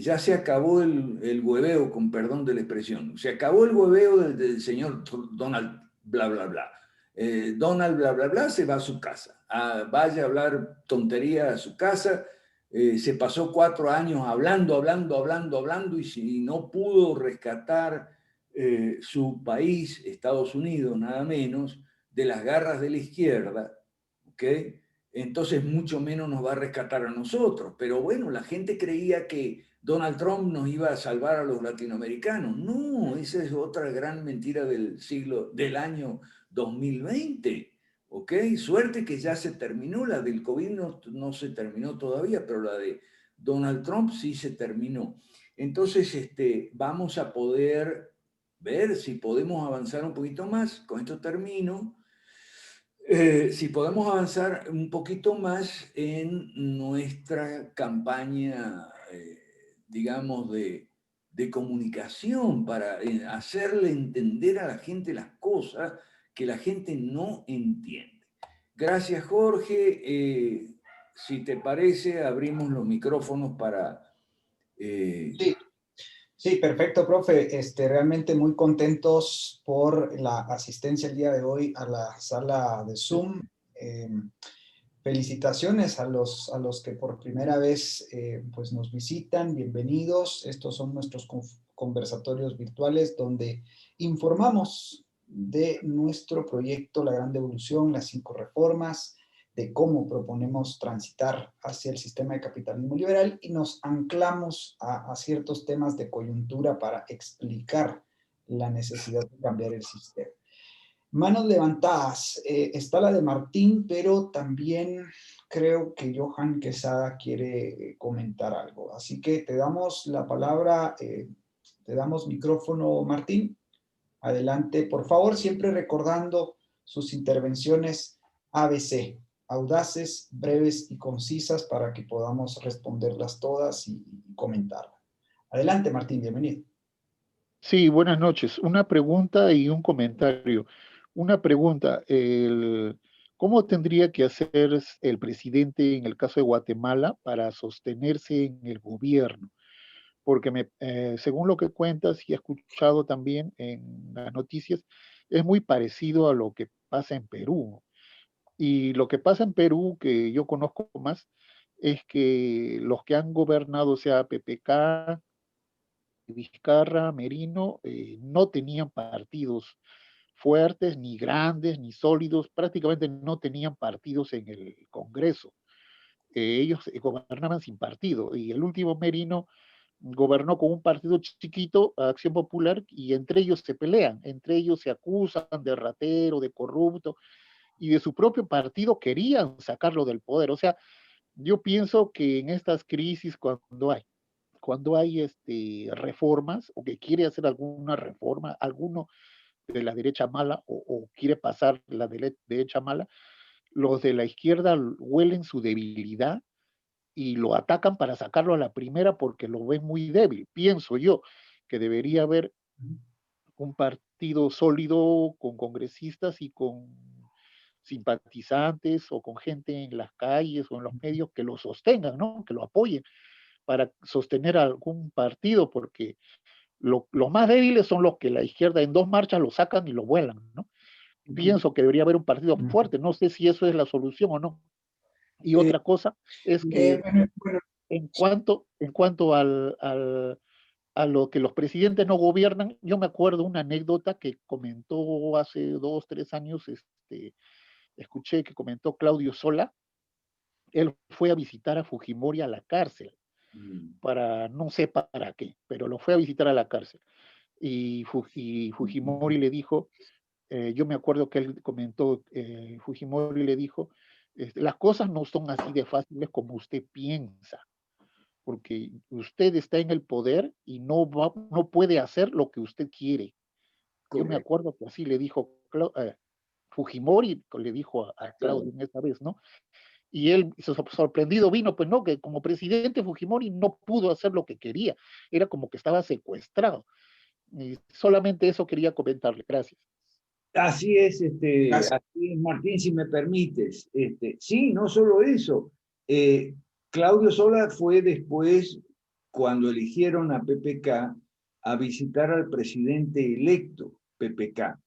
ya se acabó el hueveo, con perdón de la expresión, se acabó el hueveo del señor Donald bla, bla, bla. Donald bla, bla, bla se va a su casa, vaya a hablar tontería a su casa, se pasó 4 años hablando, y si no pudo rescatar su país, Estados Unidos, nada menos, de las garras de la izquierda, ¿ok? Entonces mucho menos nos va a rescatar a nosotros. Pero bueno, la gente creía que Donald Trump nos iba a salvar a los latinoamericanos. No, esa es otra gran mentira del año 2020. ¿Ok? Suerte que ya se terminó, la del COVID no se terminó todavía, pero la de Donald Trump sí se terminó. Entonces, vamos a poder ver si podemos avanzar un poquito más. Con esto termino. Si podemos avanzar un poquito más en nuestra campaña, digamos, de comunicación para hacerle entender a la gente las cosas que la gente no entiende. Gracias, Jorge. Si te parece, abrimos los micrófonos para... Sí. Sí, perfecto, profe. Realmente muy contentos por la asistencia el día de hoy a la sala de Zoom. Felicitaciones a los que por primera vez pues nos visitan. Bienvenidos. Estos son nuestros conversatorios virtuales donde informamos de nuestro proyecto La Gran Devolución, las 5 reformas, de cómo proponemos transitar hacia el sistema de capitalismo liberal y nos anclamos a ciertos temas de coyuntura para explicar la necesidad de cambiar el sistema. Manos levantadas. Está la de Martín, pero también creo que Johan Quesada quiere comentar algo. Así que te damos la palabra, te damos micrófono, Martín. Adelante, por favor, siempre recordando sus intervenciones ABC, audaces, breves y concisas para que podamos responderlas todas y comentarlas. Adelante, Martín, bienvenido. Sí, buenas noches. Una pregunta y un comentario. Una pregunta, ¿cómo tendría que hacer el presidente en el caso de Guatemala para sostenerse en el gobierno? Porque según lo que cuentas y he escuchado también en las noticias, es muy parecido a lo que pasa en Perú. Y lo que pasa en Perú, que yo conozco más, es que los que han gobernado, sea PPK, Vizcarra, Merino, no tenían partidos fuertes, ni grandes, ni sólidos, prácticamente no tenían partidos en el Congreso. Ellos gobernaban sin partido, y el último Merino gobernó con un partido chiquito, Acción Popular, y entre ellos se pelean, entre ellos se acusan de ratero, de corrupto, y de su propio partido querían sacarlo del poder. O sea, yo pienso que en estas crisis, cuando hay reformas o que quiere hacer alguna reforma, alguno de la derecha mala o quiere pasar la derecha mala, los de la izquierda huelen su debilidad y lo atacan para sacarlo a la primera porque lo ven muy débil. Pienso yo que debería haber un partido sólido con congresistas y con simpatizantes o con gente en las calles o en los medios que lo sostengan, ¿no? Que lo apoyen para sostener algún partido, porque los más débiles son los que la izquierda en 2 marchas lo sacan y lo vuelan, ¿no? Pienso que debería haber un partido fuerte, no sé si eso es la solución o no. Y otra cosa es que Bueno, en cuanto a lo que los presidentes no gobiernan, yo me acuerdo una anécdota que comentó hace 2, 3 años, escuché que comentó Claudio Sola. Él fue a visitar a Fujimori a la cárcel, para no sé para qué, pero lo fue a visitar a la cárcel. Y Fujimori le dijo, yo me acuerdo que él comentó, Fujimori le dijo, las cosas no son así de fáciles como usted piensa, porque usted está en el poder y no puede hacer lo que usted quiere. Yo me Correcto. acuerdo que así le dijo Fujimori, le dijo a Claudio en esa vez, ¿no? Y él, sorprendido vino, pues no, que como presidente Fujimori no pudo hacer lo que quería, era como que estaba secuestrado. Y solamente eso quería comentarle, gracias. Así es, Martín, si me permites. Sí, no solo eso. Claudio Sola fue después, cuando eligieron a PPK, a visitar al presidente electo PPK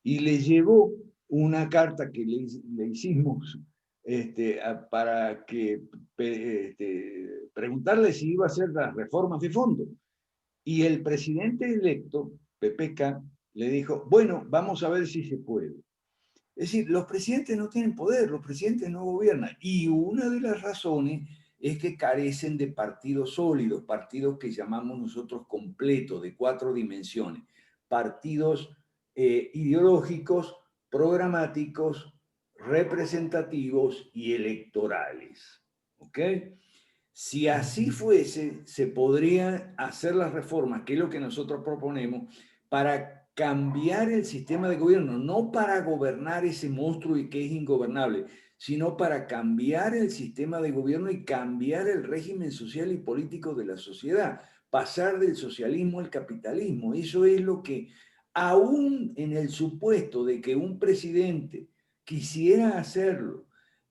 y le llevó una carta que le hicimos para que preguntarle si iba a hacer las reformas de fondo. Y el presidente electo, PPK, le dijo, bueno, vamos a ver si se puede. Es decir, los presidentes no tienen poder, los presidentes no gobiernan. Y una de las razones es que carecen de partidos sólidos, partidos que llamamos nosotros completos, de 4 dimensiones. Partidos ideológicos, programáticos, representativos y electorales. ¿Ok? Si así fuese, se podrían hacer las reformas, que es lo que nosotros proponemos, para cambiar el sistema de gobierno, no para gobernar ese monstruo y que es ingobernable, sino para cambiar el sistema de gobierno y cambiar el régimen social y político de la sociedad, pasar del socialismo al capitalismo. Eso es lo que, aún en el supuesto de que un presidente quisiera hacerlo,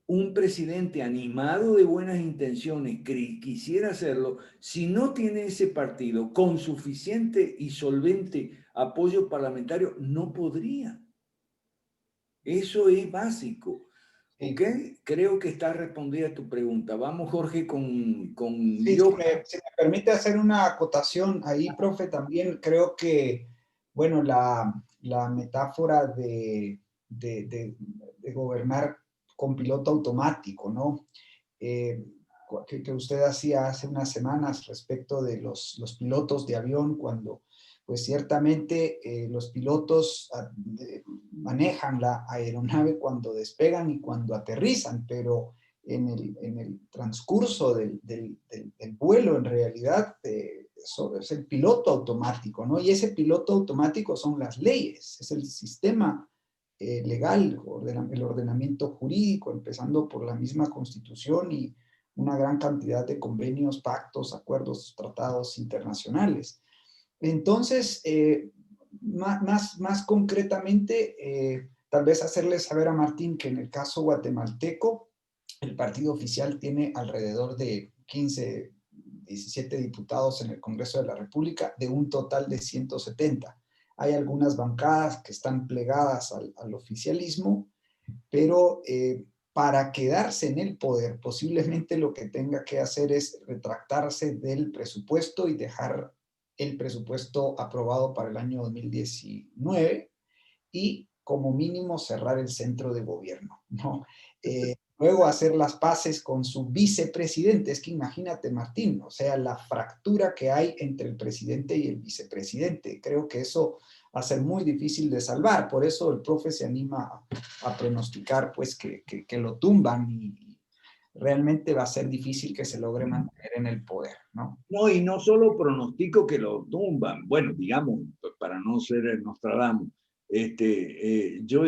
un presidente animado de buenas intenciones quisiera hacerlo, si no tiene ese partido con suficiente y solvente apoyo parlamentario, no podría. Eso es básico. ¿Ok? Creo que está respondida tu pregunta. Vamos, Jorge, con sí, si me permite hacer una acotación ahí, profe, también creo que, bueno, la metáfora de gobernar con piloto automático, ¿no? Que usted hacía hace unas semanas respecto de los pilotos de avión, cuando pues ciertamente los pilotos manejan la aeronave cuando despegan y cuando aterrizan, pero en el transcurso del vuelo en realidad es el piloto automático, ¿no? Y ese piloto automático son las leyes, es el sistema legal, el ordenamiento jurídico, empezando por la misma Constitución y una gran cantidad de convenios, pactos, acuerdos, tratados internacionales. Entonces, más concretamente, tal vez hacerle saber a Martín que en el caso guatemalteco, el partido oficial tiene alrededor de 15, 17 diputados en el Congreso de la República, de un total de 170. Hay algunas bancadas que están plegadas al oficialismo, pero para quedarse en el poder, posiblemente lo que tenga que hacer es retractarse del presupuesto y dejar el presupuesto aprobado para el año 2019 y como mínimo cerrar el centro de gobierno, ¿no? Luego hacer las paces con su vicepresidente. Es que imagínate, Martín, o sea, la fractura que hay entre el presidente y el vicepresidente. Creo que eso va a ser muy difícil de salvar. Por eso el profe se anima a pronosticar pues que lo tumban y realmente va a ser difícil que se logre mantener en el poder, ¿no? No, y no solo pronostico que lo tumban, bueno, digamos, para no ser Nostradamus, yo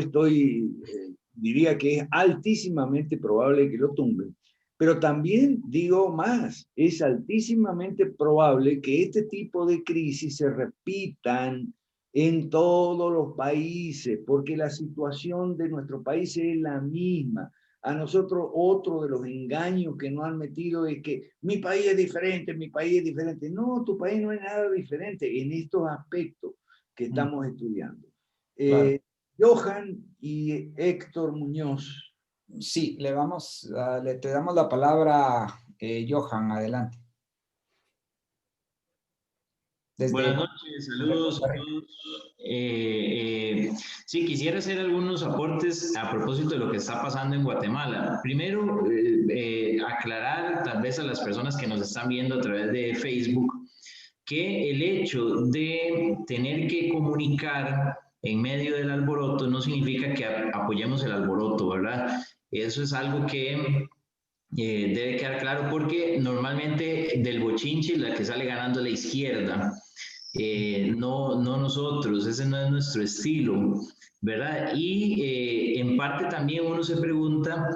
diría que es altísimamente probable que lo tumben, Pero también digo más, es altísimamente probable que este tipo de crisis se repitan en todos los países, porque la situación de nuestro país es la misma. A nosotros otro de los engaños que nos han metido es que mi país es diferente, mi país es diferente. No, tu país no es nada diferente en estos aspectos que estamos estudiando. Claro. Johan y Héctor Muñoz. Sí, te damos la palabra, Johan, adelante. Buenas noches, saludos a todos. Sí, quisiera hacer algunos aportes a propósito de lo que está pasando en Guatemala. Primero, aclarar tal vez a las personas que nos están viendo a través de Facebook que el hecho de tener que comunicar en medio del alboroto no significa que apoyemos el alboroto, ¿verdad? Eso es algo que debe quedar claro porque normalmente del bochinche la que sale ganando la izquierda, no nosotros, ese no es nuestro estilo, ¿verdad? Y en parte también uno se pregunta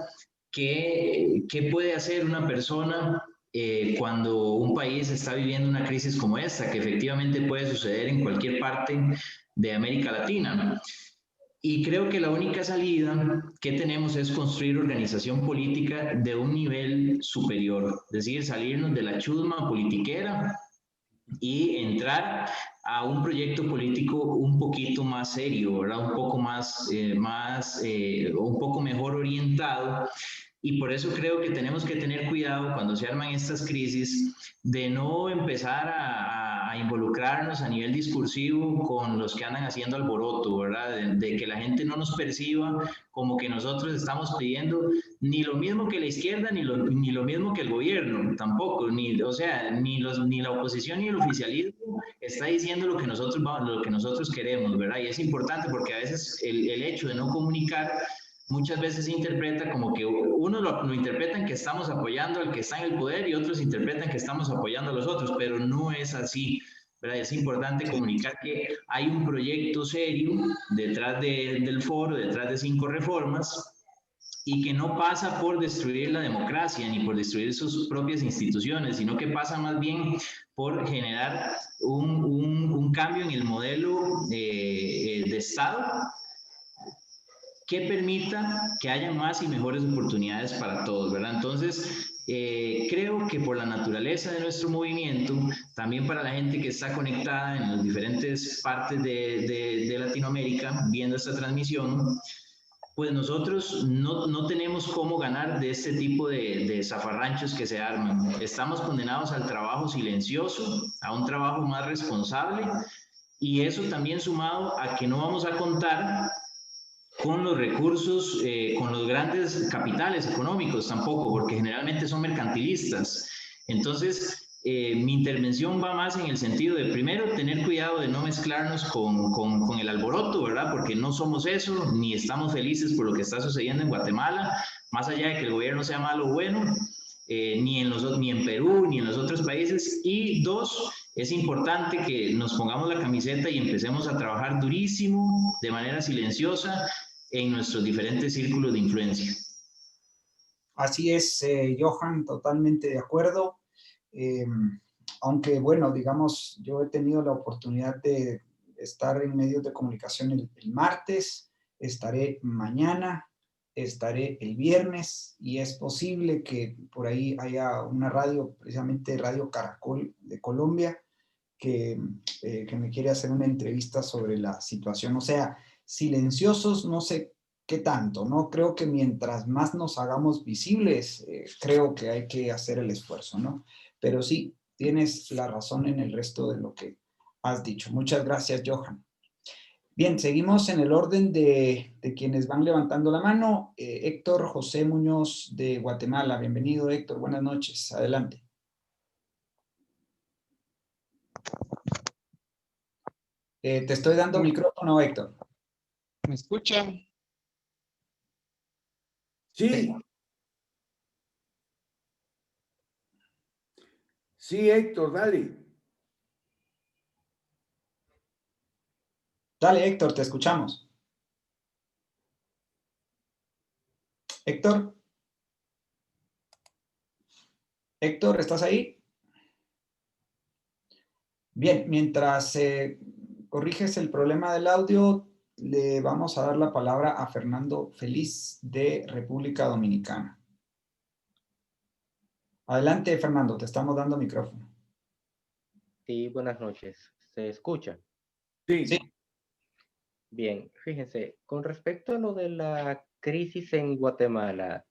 qué puede hacer una persona cuando un país está viviendo una crisis como esta, que efectivamente puede suceder en cualquier parte de América Latina, ¿no? Y creo que la única salida que tenemos es construir organización política de un nivel superior, es decir, salirnos de la chusma politiquera y entrar a un proyecto político un poquito más serio, ¿verdad? Un poco un poco mejor orientado. Y por eso creo que tenemos que tener cuidado cuando se arman estas crisis de no empezar a involucrarnos a nivel discursivo con los que andan haciendo alboroto, ¿verdad? De que la gente no nos perciba como que nosotros estamos pidiendo ni lo mismo que la izquierda, ni lo mismo que el gobierno, tampoco, o sea, ni la oposición ni el oficialismo está diciendo lo que nosotros queremos, ¿verdad? Y es importante porque a veces el hecho de no comunicar muchas veces se interpreta como que unos lo interpretan que estamos apoyando al que está en el poder y otros interpretan que estamos apoyando a los otros, pero no es así, ¿verdad? Es importante comunicar que hay un proyecto serio detrás del foro, detrás de 5 reformas, y que no pasa por destruir la democracia ni por destruir sus propias instituciones, sino que pasa más bien por generar un cambio en el modelo de Estado que permita que haya más y mejores oportunidades para todos, ¿verdad? Entonces, creo que por la naturaleza de nuestro movimiento, también para la gente que está conectada en las diferentes partes de Latinoamérica viendo esta transmisión, pues nosotros no tenemos cómo ganar de este tipo de zafarranchos que se arman. Estamos condenados al trabajo silencioso, a un trabajo más responsable, y eso también sumado a que no vamos a contar con los recursos, con los grandes capitales económicos tampoco, porque generalmente son mercantilistas. Entonces, mi intervención va más en el sentido de, primero, tener cuidado de no mezclarnos con el alboroto, ¿verdad? Porque no somos eso, ni estamos felices por lo que está sucediendo en Guatemala, más allá de que el gobierno sea malo o bueno, ni en Perú, ni en los otros países. Y dos, es importante que nos pongamos la camiseta y empecemos a trabajar durísimo, de manera silenciosa, en nuestros diferentes círculos de influencia. Así es, Johan, totalmente de acuerdo. Aunque, bueno, digamos, yo he tenido la oportunidad de estar en medios de comunicación el martes, estaré mañana, estaré el viernes, y es posible que por ahí haya una radio, precisamente Radio Caracol de Colombia, que me quiere hacer una entrevista sobre la situación. O sea, silenciosos, no sé qué tanto, ¿no? Creo que mientras más nos hagamos visibles, creo que hay que hacer el esfuerzo, ¿no? Pero sí, tienes la razón en el resto de lo que has dicho. Muchas gracias, Johan. Bien, seguimos en el orden de quienes van levantando la mano. Héctor José Muñoz de Guatemala. Bienvenido, Héctor. Buenas noches. Adelante. Te estoy dando micrófono, Héctor. ¿Me escuchan? Sí. Sí, Héctor, dale. Dale, Héctor, te escuchamos. Héctor. Héctor, ¿estás ahí? Bien, mientras corriges el problema del audio, le vamos a dar la palabra a Fernando Feliz de República Dominicana. Adelante, Fernando, te estamos dando micrófono. Sí, buenas noches. ¿Se escucha? Sí. Sí. Bien, fíjense, con respecto a lo de la crisis en Guatemala,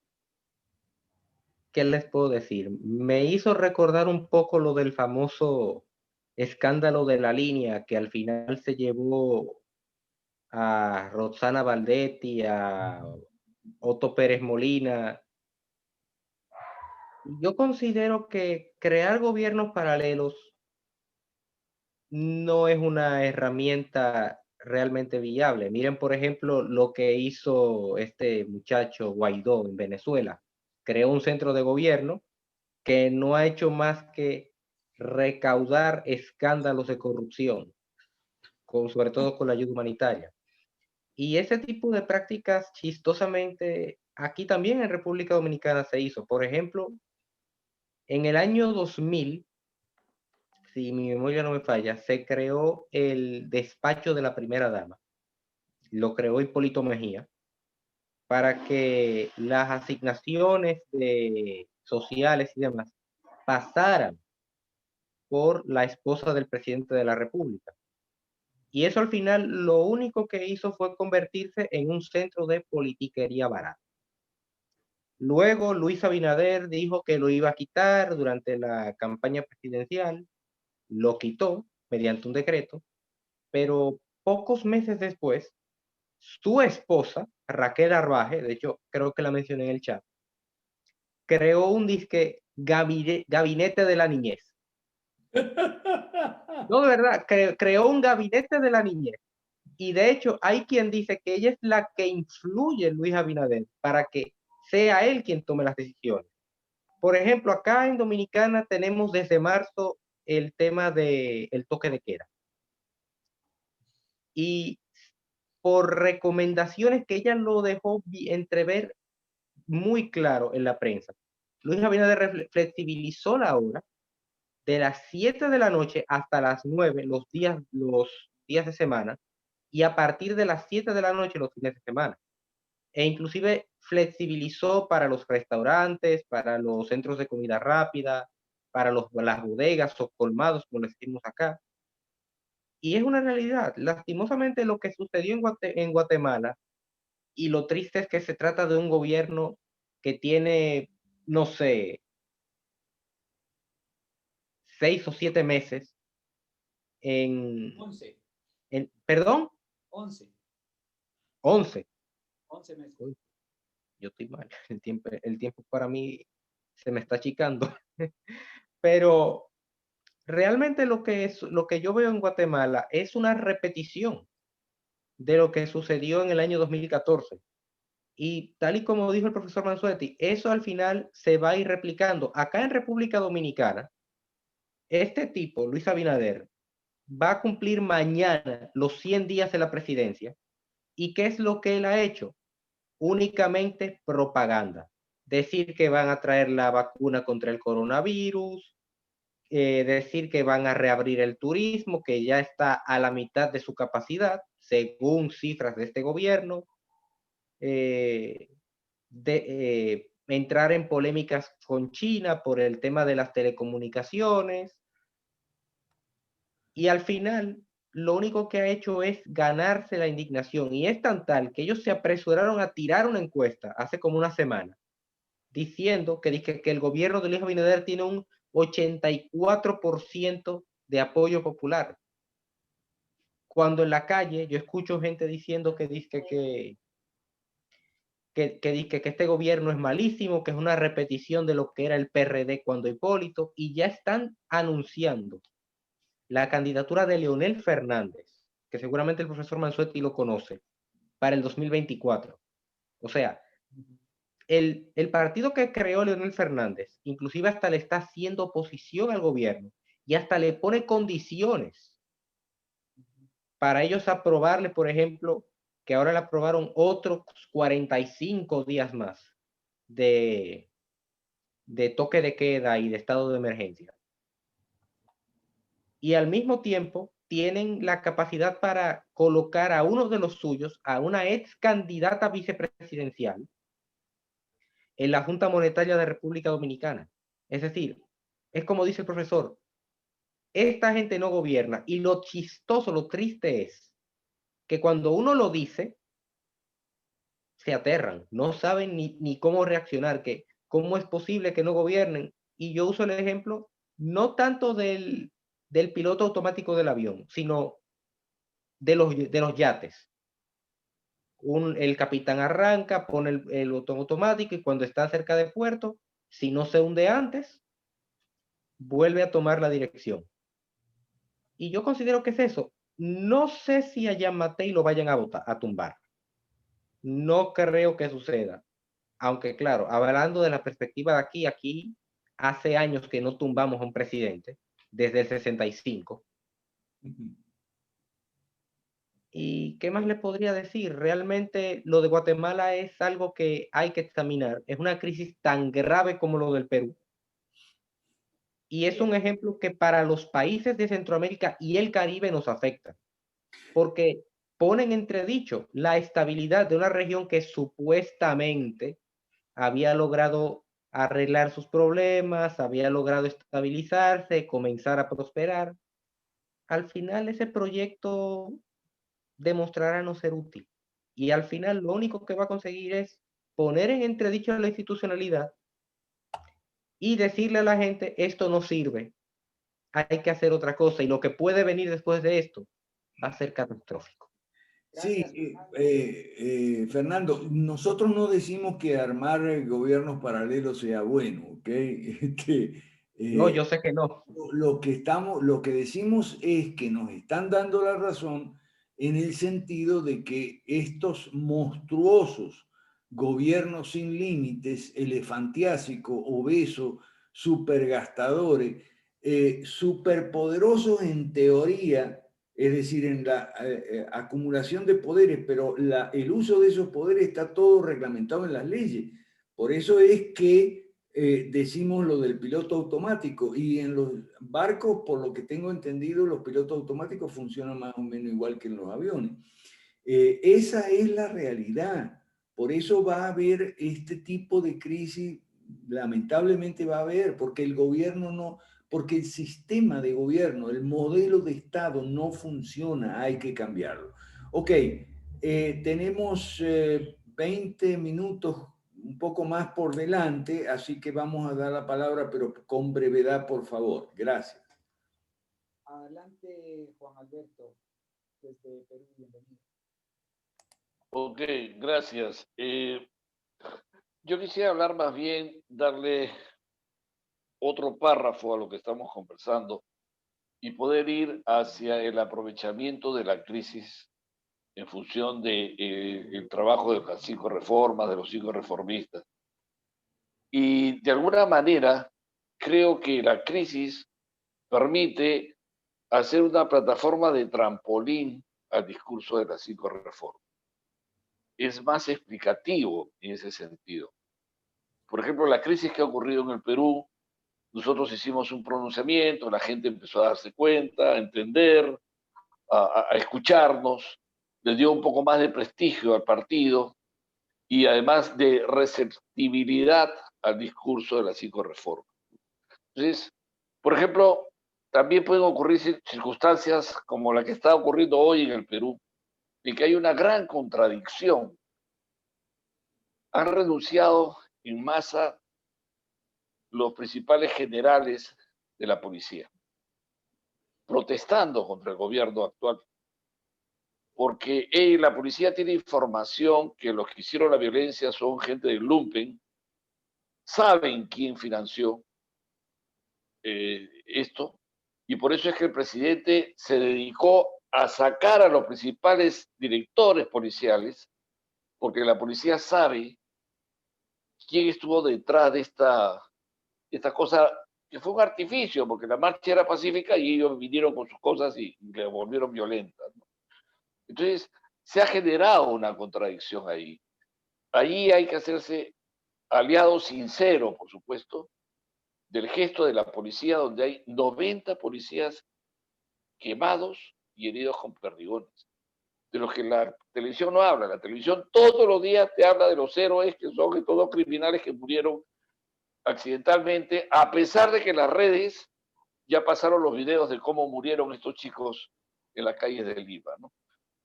¿qué les puedo decir? Me hizo recordar un poco lo del famoso escándalo de la línea que al final se llevó a Roxana Valdetti, a Otto Pérez Molina. Yo considero que crear gobiernos paralelos no es una herramienta realmente viable. Miren, por ejemplo, lo que hizo este muchacho Guaidó en Venezuela. Creó un centro de gobierno que no ha hecho más que recaudar escándalos de corrupción, sobre todo con la ayuda humanitaria. Y ese tipo de prácticas, chistosamente, aquí también en República Dominicana se hizo. Por ejemplo, en el año 2000, si mi memoria no me falla, se creó el despacho de la primera dama. Lo creó Hipólito Mejía para que las asignaciones sociales y demás pasaran por la esposa del presidente de la República. Y eso al final lo único que hizo fue convertirse en un centro de politiquería barata. Luego Luis Abinader dijo que lo iba a quitar durante la campaña presidencial, lo quitó mediante un decreto, pero pocos meses después, su esposa, Raquel Arbaje, de hecho creo que la mencioné en el chat, creó un disque gabinete de la niñez. No, de verdad, creó un gabinete de la niñez. Y de hecho, hay quien dice que ella es la que influye en Luis Abinader para que sea él quien tome las decisiones. Por ejemplo, acá en Dominicana tenemos desde marzo el tema del toque de queda. Y por recomendaciones que ella lo dejó entrever muy claro en la prensa, Luis Abinader flexibilizó la hora de las 7 de la noche hasta las 9 los días de semana, y a partir de las 7 de la noche los fines de semana. E inclusive flexibilizó para los restaurantes, para los centros de comida rápida, para las bodegas o colmados, como les decimos acá. Y es una realidad. Lastimosamente lo que sucedió en Guatemala, y lo triste es que se trata de un gobierno que tiene, no sé, 6 o 7 meses en... 11. ¿Perdón? 11. 11. 11 meses. Uy, yo estoy mal. El tiempo para mí se me está achicando. Pero realmente lo que yo veo en Guatemala es una repetición de lo que sucedió en el año 2014. Y tal y como dijo el profesor Mansuetti, eso al final se va a ir replicando. Acá en República Dominicana, este tipo, Luis Abinader, va a cumplir mañana los 100 días de la presidencia. ¿Y qué es lo que él ha hecho? Únicamente propaganda. Decir que van a traer la vacuna contra el coronavirus, decir que van a reabrir el turismo, que ya está a la mitad de su capacidad, según cifras de este gobierno, entrar en polémicas con China por el tema de las telecomunicaciones, y al final lo único que ha hecho es ganarse la indignación, y es tan tal que ellos se apresuraron a tirar una encuesta hace como una semana, diciendo que el gobierno de Luis Abinader tiene un 84% de apoyo popular. Cuando en la calle yo escucho gente diciendo que este gobierno es malísimo, que es una repetición de lo que era el PRD cuando Hipólito, y ya están anunciando la candidatura de Leonel Fernández, que seguramente el profesor Mansuetti lo conoce, para el 2024. O sea, el partido que creó Leonel Fernández, inclusive hasta le está haciendo oposición al gobierno y hasta le pone condiciones para ellos aprobarle, por ejemplo, que ahora le aprobaron otros 45 días más de de toque de queda y de estado de emergencia. Y al mismo tiempo tienen la capacidad para colocar a uno de los suyos, a una ex candidata vicepresidencial, en la Junta Monetaria de República Dominicana. Es decir, es como dice el profesor, esta gente no gobierna, y lo chistoso, lo triste es que cuando uno lo dice, se aterran, no saben ni cómo reaccionar, que cómo es posible que no gobiernen. Y yo uso el ejemplo no tanto del piloto automático del avión, sino de los yates. El capitán arranca, pone el botón automático, y cuando está cerca de puerto, si no se hunde antes, vuelve a tomar la dirección. Y yo considero que es eso. No sé si a Yamatei lo vayan a tumbar. No creo que suceda. Aunque claro, hablando de la perspectiva de aquí hace años que no tumbamos a un presidente, desde el 65. ¿Y qué más le podría decir? Realmente lo de Guatemala es algo que hay que examinar. Es una crisis tan grave como lo del Perú. Y es un ejemplo que para los países de Centroamérica y el Caribe nos afecta. Porque ponen entredicho la estabilidad de una región que supuestamente había logrado arreglar sus problemas, había logrado estabilizarse, comenzar a prosperar. Al final ese proyecto demostrará no ser útil. Y al final lo único que va a conseguir es poner en entredicho la institucionalidad y decirle a la gente, esto no sirve, hay que hacer otra cosa, y lo que puede venir después de esto va a ser catastrófico. Sí, Fernando, nosotros no decimos que armar gobiernos paralelos sea bueno, ¿ok? No, yo sé que no. Lo que decimos es que nos están dando la razón en el sentido de que estos monstruosos gobiernos sin límites, elefantiásico, obeso, supergastadores, superpoderosos en teoría, es decir, en la acumulación de poderes, pero el uso de esos poderes está todo reglamentado en las leyes. Por eso es que decimos lo del piloto automático, y en los barcos, por lo que tengo entendido, los pilotos automáticos funcionan más o menos igual que en los aviones. Esa es la realidad. Por eso va a haber este tipo de crisis, lamentablemente va a haber, porque el gobierno no, porque el sistema de gobierno, el modelo de Estado no funciona, hay que cambiarlo. Ok, tenemos 20 minutos, un poco más por delante, así que vamos a dar la palabra, pero con brevedad, por favor. Gracias. Adelante, Juan Alberto, desde Perú, bienvenido. Ok, gracias. Yo quisiera hablar más bien, darle otro párrafo a lo que estamos conversando y poder ir hacia el aprovechamiento de la crisis en función del trabajo de las 5 reformas, de los 5 reformistas. Y de alguna manera, creo que la crisis permite hacer una plataforma de trampolín al discurso de las 5 reformas. Es más explicativo en ese sentido. Por ejemplo, la crisis que ha ocurrido en el Perú, nosotros hicimos un pronunciamiento, la gente empezó a darse cuenta, a entender, a escucharnos, le dio un poco más de prestigio al partido y además de receptibilidad al discurso de las 5 reformas. Entonces, por ejemplo, también pueden ocurrir circunstancias como la que está ocurriendo hoy en el Perú, en que hay una gran contradicción. Han renunciado en masa los principales generales de la policía, protestando contra el gobierno actual, porque la policía tiene información que los que hicieron la violencia son gente del lumpen, saben quién financió esto, y por eso es que el presidente se dedicó a sacar a los principales directores policiales, porque la policía sabe quién estuvo detrás de esta cosa, que fue un artificio, porque la marcha era pacífica y ellos vinieron con sus cosas y le volvieron violentas, ¿no? Entonces, se ha generado una contradicción ahí. Ahí hay que hacerse aliado sincero, por supuesto, del gesto de la policía, donde hay 90 policías quemados y heridos con perdigones, de los que la televisión no habla. La televisión todos los días te habla de los héroes que son todos criminales que murieron accidentalmente, a pesar de que en las redes ya pasaron los videos de cómo murieron estos chicos en las calles de Lima, ¿no?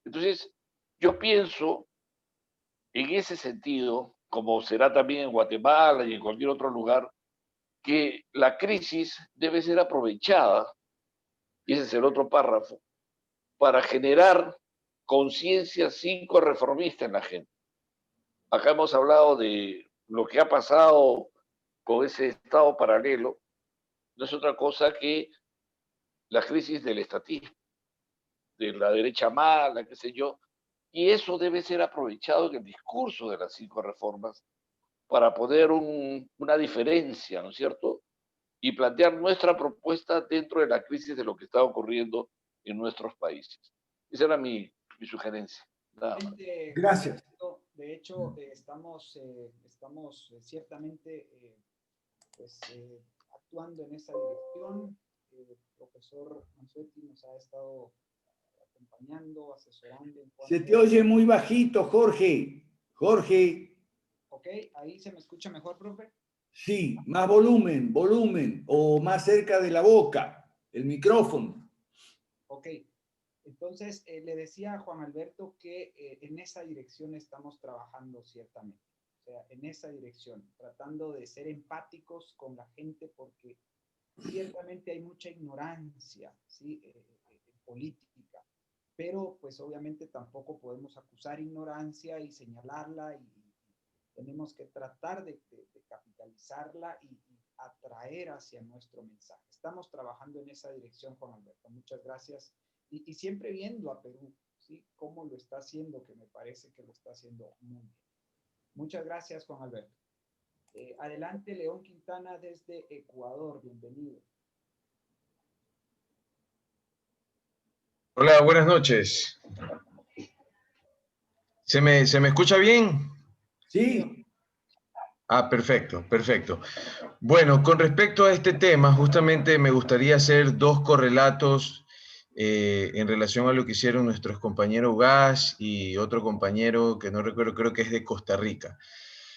Entonces, yo pienso en ese sentido, como será también en Guatemala y en cualquier otro lugar, que la crisis debe ser aprovechada, y ese es el otro párrafo, para generar conciencia reformista en la gente. Acá hemos hablado de lo que ha pasado con ese estado paralelo, no es otra cosa que la crisis del estatismo, de la derecha mala, qué sé yo, y eso debe ser aprovechado en el discurso de las 5 reformas para poner una diferencia, ¿no es cierto? Y plantear nuestra propuesta dentro de la crisis de lo que está ocurriendo en nuestros países. Esa era mi sugerencia. Nada más. Gracias. De hecho, estamos ciertamente pues, actuando en esa dirección. El profesor Mansuetti nos ha estado acompañando, asesorando. Se te oye muy bajito, Jorge. Jorge. Ok, ahí se me escucha mejor, profe. Sí, más volumen, o más cerca de la boca, el micrófono. Ok, entonces le decía a Juan Alberto que en esa dirección estamos trabajando ciertamente. O sea, en esa dirección, tratando de ser empáticos con la gente porque ciertamente hay mucha ignorancia, ¿sí? Política, pero pues obviamente tampoco podemos acusar ignorancia y señalarla y tenemos que tratar de capitalizarla y atraer hacia nuestro mensaje. Estamos trabajando en esa dirección, Juan Alberto. Muchas gracias. Y siempre viendo a Perú, ¿sí? Cómo lo está haciendo, que me parece que lo está haciendo muy bien. Muchas gracias, Juan Alberto. Adelante, León Quintana desde Ecuador. Bienvenido. Hola, buenas noches. ¿Se me escucha bien? Sí. Ah, perfecto, perfecto. Bueno, con respecto a este tema, justamente me gustaría hacer 2 correlatos en relación a lo que hicieron nuestros compañeros Gas y otro compañero que no recuerdo, creo que es de Costa Rica.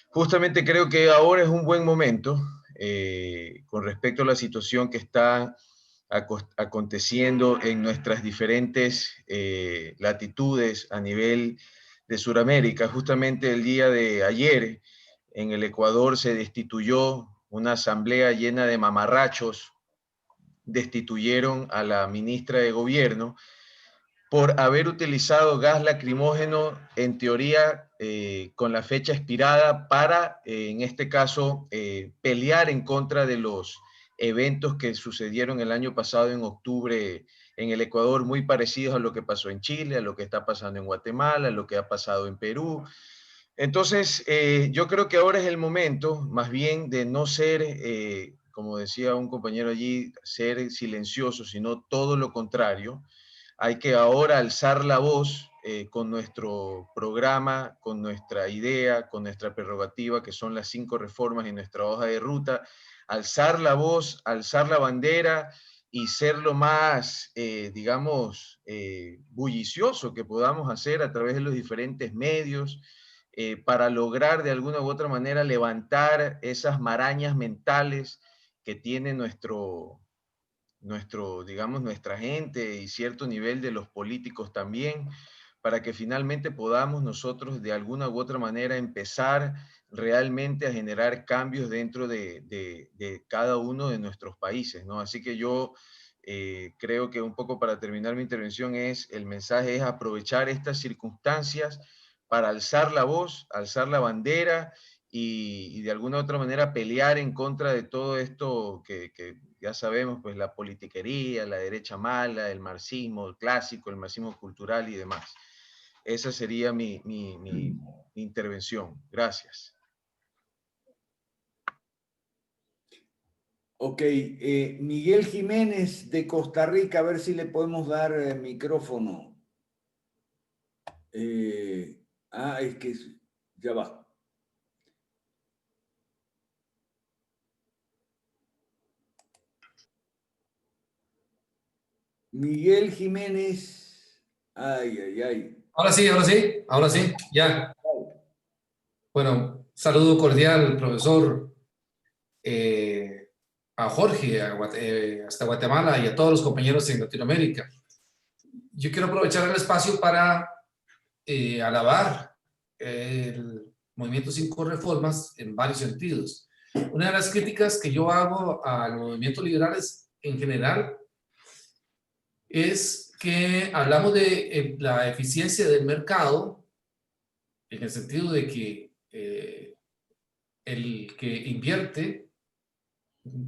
Justamente creo que ahora es un buen momento con respecto a la situación que está aconteciendo en nuestras diferentes latitudes a nivel de Sudamérica. Justamente el día de ayer en el Ecuador se destituyó una asamblea llena de mamarrachos, destituyeron a la ministra de Gobierno por haber utilizado gas lacrimógeno, en teoría, con la fecha expirada para, en este caso, pelear en contra de los eventos que sucedieron el año pasado en octubre en el Ecuador, muy parecidos a lo que pasó en Chile, a lo que está pasando en Guatemala, a lo que ha pasado en Perú. Entonces, yo creo que ahora es el momento, más bien, de no ser, como decía un compañero allí, ser silencioso, sino todo lo contrario. Hay que ahora alzar la voz con nuestro programa, con nuestra idea, con nuestra prerrogativa, que son las 5 reformas en nuestra hoja de ruta, alzar la voz, alzar la bandera y ser lo más, digamos, bullicioso que podamos hacer a través de los diferentes medios para lograr de alguna u otra manera levantar esas marañas mentales que tiene digamos, nuestra gente y cierto nivel de los políticos también, para que finalmente podamos nosotros de alguna u otra manera empezar realmente a generar cambios dentro de cada uno de nuestros países, ¿no? Así que yo creo que un poco para terminar mi intervención el mensaje es aprovechar estas circunstancias para alzar la voz, alzar la bandera y de alguna u otra manera pelear en contra de todo esto que ya sabemos, pues la politiquería, la derecha mala, el marxismo, el clásico, el marxismo cultural y demás. Esa sería mi intervención. Gracias. Ok, Miguel Jiménez de Costa Rica, a ver si le podemos dar micrófono. Es que ya va. Miguel Jiménez. Ay, ay, ay. Ahora sí, ya. Bueno, saludo cordial, profesor, a Jorge, hasta Guatemala y a todos los compañeros en Latinoamérica. Yo quiero aprovechar el espacio para alabar el Movimiento 5 Reformas en varios sentidos. Una de las críticas que yo hago a los movimientos liberales en general es que hablamos de la eficiencia del mercado en el sentido de que el que invierte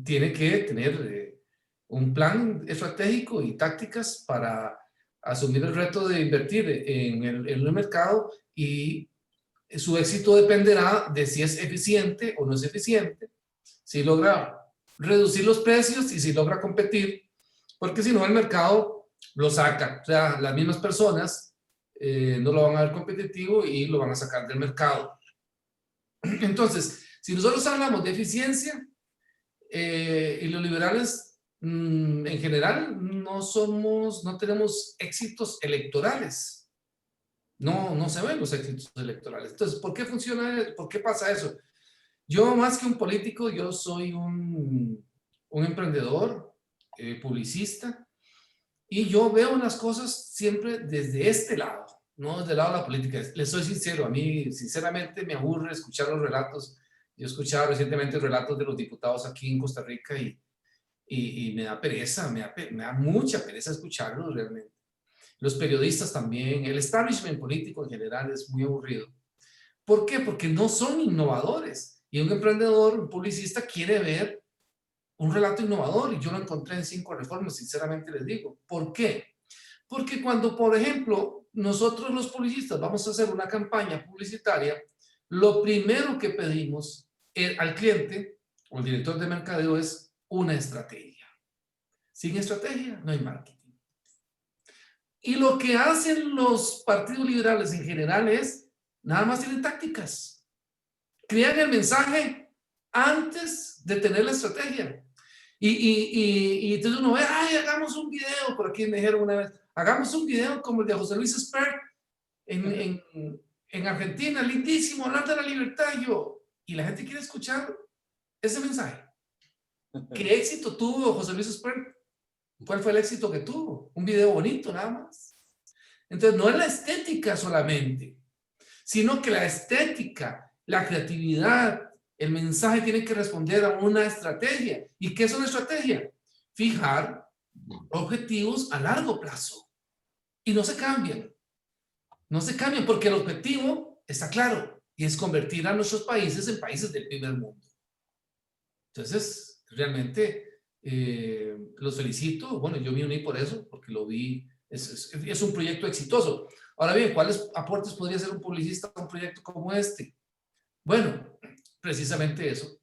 tiene que tener un plan estratégico y tácticas para asumir el reto de invertir en el mercado, y su éxito dependerá de si es eficiente o no es eficiente, si logra reducir los precios y si logra competir, porque si no el mercado lo saca. O sea, las mismas personas no lo van a ver competitivo y lo van a sacar del mercado. Entonces, si nosotros hablamos de eficiencia, y los liberales en general no tenemos éxitos electorales. No se ven los éxitos electorales. Entonces, ¿por qué funciona? ¿Por qué pasa eso? Yo, más que un político, yo soy un emprendedor, publicista, y yo veo las cosas siempre desde este lado, no desde el lado de la política. Les soy sincero, a mí sinceramente me aburre escuchar los relatos. Yo escuchaba recientemente relatos de los diputados aquí en Costa Rica y me da pereza, me da mucha pereza escucharlos realmente. Los periodistas también, el establishment político en general es muy aburrido. ¿Por qué? Porque no son innovadores. Y un emprendedor, un publicista quiere ver un relato innovador, y yo lo encontré en 5 Reformas, sinceramente les digo. ¿Por qué? Porque cuando, por ejemplo, nosotros los publicistas vamos a hacer una campaña publicitaria, lo primero que pedimos al cliente o al director de mercadeo es una estrategia. Sin estrategia no hay marketing. Y lo que hacen los partidos liberales en general es, nada más tienen tácticas. Crean el mensaje antes de tener la estrategia. Y entonces uno ve, ay, hagamos un video, por aquí me dijeron una vez, hagamos un video como el de José Luis Espert en Argentina, lindísimo, hablar de la libertad. Y la gente quiere escuchar ese mensaje. ¿Qué éxito tuvo José Luis Espert? ¿Cuál fue el éxito que tuvo? Un video bonito nada más. Entonces no es la estética solamente, sino que la estética, la creatividad, el mensaje tiene que responder a una estrategia. ¿Y qué es una estrategia? Fijar objetivos a largo plazo. Y no se cambian. No se cambian porque el objetivo está claro, y es convertir a nuestros países en países del primer mundo. Entonces, realmente los felicito. Bueno, yo me uní por eso, porque lo vi. Es un proyecto exitoso. Ahora bien, ¿cuáles aportes podría hacer un publicista a un proyecto como este? Bueno, precisamente eso.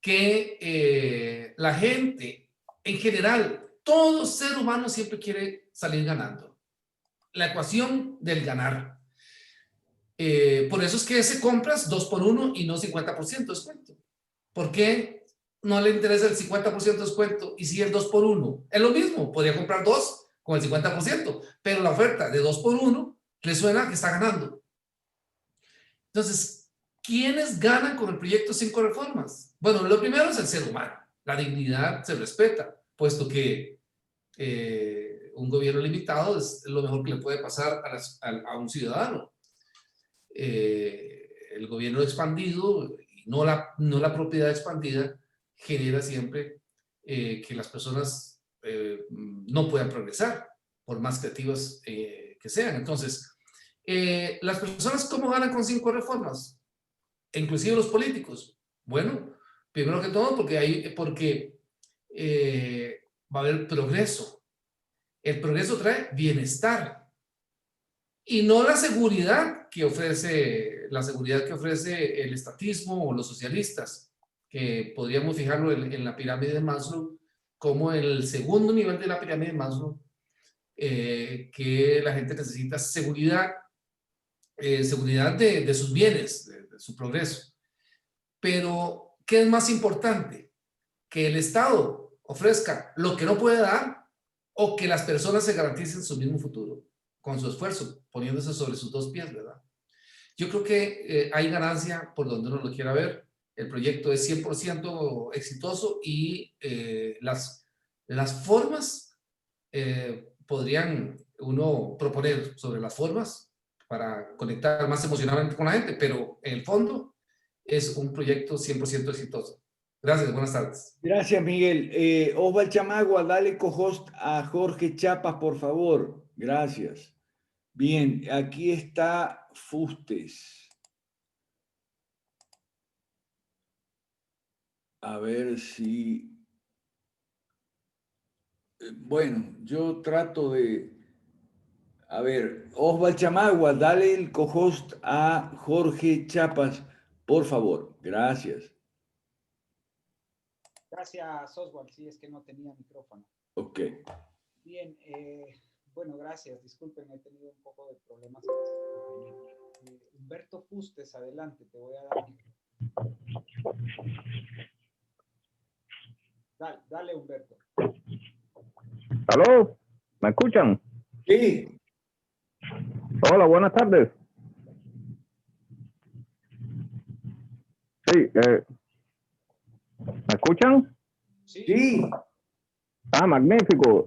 Que la gente, en general, todo ser humano siempre quiere salir ganando. La ecuación del ganar. Por eso es que se compras 2x1 y no 50% de descuento. ¿Por qué no le interesa el 50% de descuento y si el 2x1? Es lo mismo, podría comprar 2 con el 50%, pero la oferta de 2x1 le suena que está ganando. Entonces, ¿quiénes ganan con el proyecto 5 Reformas? Bueno, lo primero es el ser humano. La dignidad se respeta, puesto que un gobierno limitado es lo mejor que le puede pasar a un ciudadano. El gobierno expandido, no la propiedad expandida, genera siempre que las personas no puedan progresar, por más creativas que sean. Entonces, las personas, ¿cómo ganan con 5 reformas? Inclusive los políticos. Bueno, primero que todo porque va a haber progreso. El progreso trae bienestar y no la seguridad que ofrece el estatismo o los socialistas, que podríamos fijarlo en la pirámide de Maslow como el segundo nivel de la pirámide de Maslow, que la gente necesita seguridad de sus bienes, de su progreso. Pero, ¿qué es más importante? Que el Estado ofrezca lo que no puede dar, o que las personas se garanticen su mismo futuro con su esfuerzo, poniéndose sobre sus dos pies, ¿verdad? Yo creo que hay ganancia por donde uno lo quiera ver. El proyecto es 100% exitoso y las formas podrían uno proponer sobre las formas para conectar más emocionalmente con la gente, pero en el fondo es un proyecto 100% exitoso. Gracias, buenas tardes. Gracias, Miguel. Osval Chamagua, dale co-host a Jorge Chapas, por favor. Gracias. Bien, aquí está Fustes. A ver si... Bueno, yo trato de... A ver, Osval Chamagua, dale el co-host a Jorge Chapas, por favor. Gracias. Gracias, Oswald. Sí, es que no tenía micrófono. Ok. Bien, bueno, gracias. Disculpen, he tenido un poco de problemas. Humberto Fustes, adelante, te voy a dar. Dale, Humberto. ¿Aló? ¿Me escuchan? Sí. Hola, buenas tardes. Sí, ¿me escuchan? Sí. Ah, magnífico.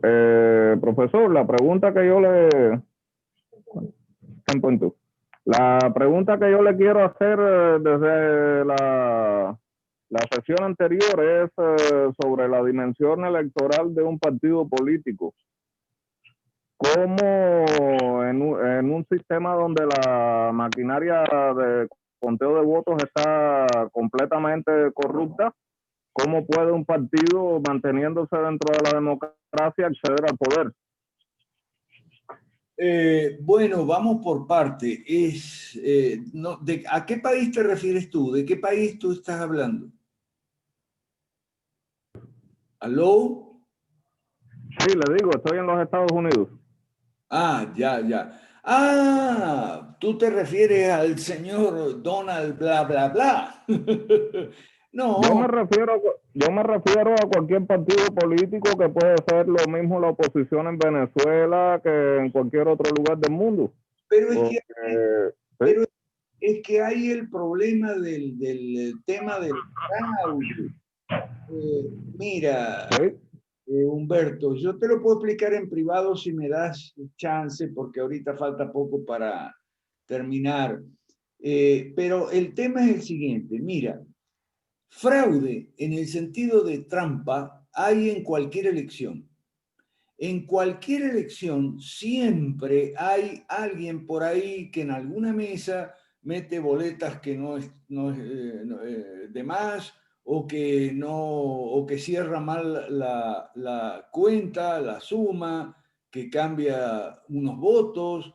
Profesor, la pregunta que yo le... La pregunta que yo le quiero hacer desde la sesión anterior es sobre la dimensión electoral de un partido político. ¿Cómo en un sistema donde la maquinaria de conteo de votos está completamente corrupta, cómo puede un partido, manteniéndose dentro de la democracia, acceder al poder? Bueno, vamos por parte. ¿A qué país te refieres tú? ¿De qué país tú estás hablando? ¿Aló? Sí, le digo, estoy en los Estados Unidos. Ah, ya. Ah, tú te refieres al señor Donald bla, bla, bla. No. Yo me refiero a cualquier partido político que puede ser lo mismo la oposición en Venezuela que en cualquier otro lugar del mundo. Pero es que hay el problema del tema del fraude. Mira, Humberto, yo te lo puedo explicar en privado si me das chance, porque ahorita falta poco para terminar. Pero el tema es el siguiente, mira, fraude en el sentido de trampa hay en cualquier elección. En cualquier elección siempre hay alguien por ahí que en alguna mesa mete boletas que no es de más, o que cierra mal la cuenta, la suma, que cambia unos votos.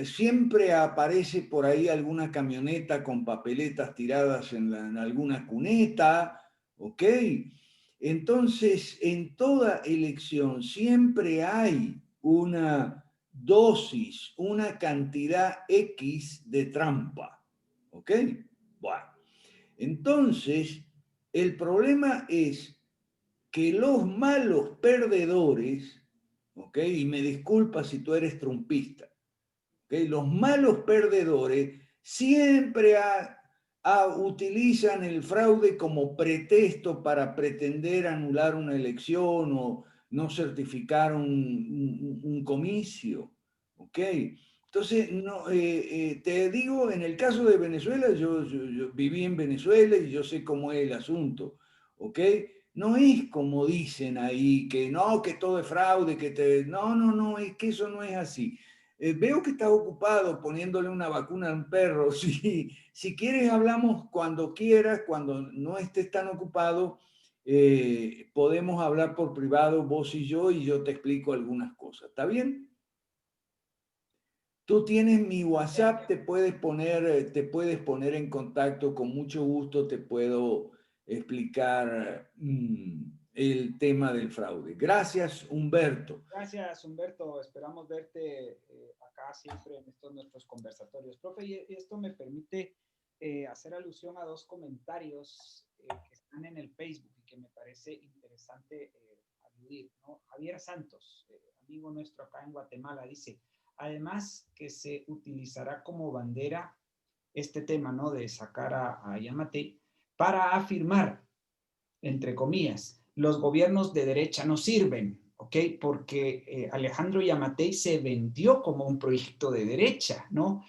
Siempre aparece por ahí alguna camioneta con papeletas tiradas en alguna cuneta, ¿ok? Entonces, en toda elección siempre hay una dosis, una cantidad X de trampa. ¿Ok? Bueno, entonces, el problema es que los malos perdedores, ¿ok? Y me disculpas si tú eres trumpista, ¿ok? Los malos perdedores siempre utilizan el fraude como pretexto para pretender anular una elección o no certificar un comicio. ¿Ok? Entonces, no, te digo, en el caso de Venezuela, yo viví en Venezuela y yo sé cómo es el asunto. ¿Ok? No es como dicen ahí, que no, que todo es fraude, no, es que eso no es así. Veo que estás ocupado poniéndole una vacuna a un perro. Si quieres, hablamos cuando quieras, cuando no estés tan ocupado, podemos hablar por privado, vos y yo te explico algunas cosas. ¿Está bien? Tú tienes mi WhatsApp, te puedes poner en contacto, con mucho gusto te puedo explicar el tema del fraude. Gracias, Humberto. Gracias, Humberto. Esperamos verte acá siempre en estos nuestros conversatorios. Profe, y esto me permite hacer alusión a dos comentarios que están en el Facebook y que me parece interesante aludir, ¿no? Javier Santos, amigo nuestro acá en Guatemala, dice, además que se utilizará como bandera este tema, ¿no? De sacar a Yamatei para afirmar, entre comillas, los gobiernos de derecha no sirven, ¿ok? Porque Alejandro Yamatei se vendió como un proyecto de derecha, ¿no?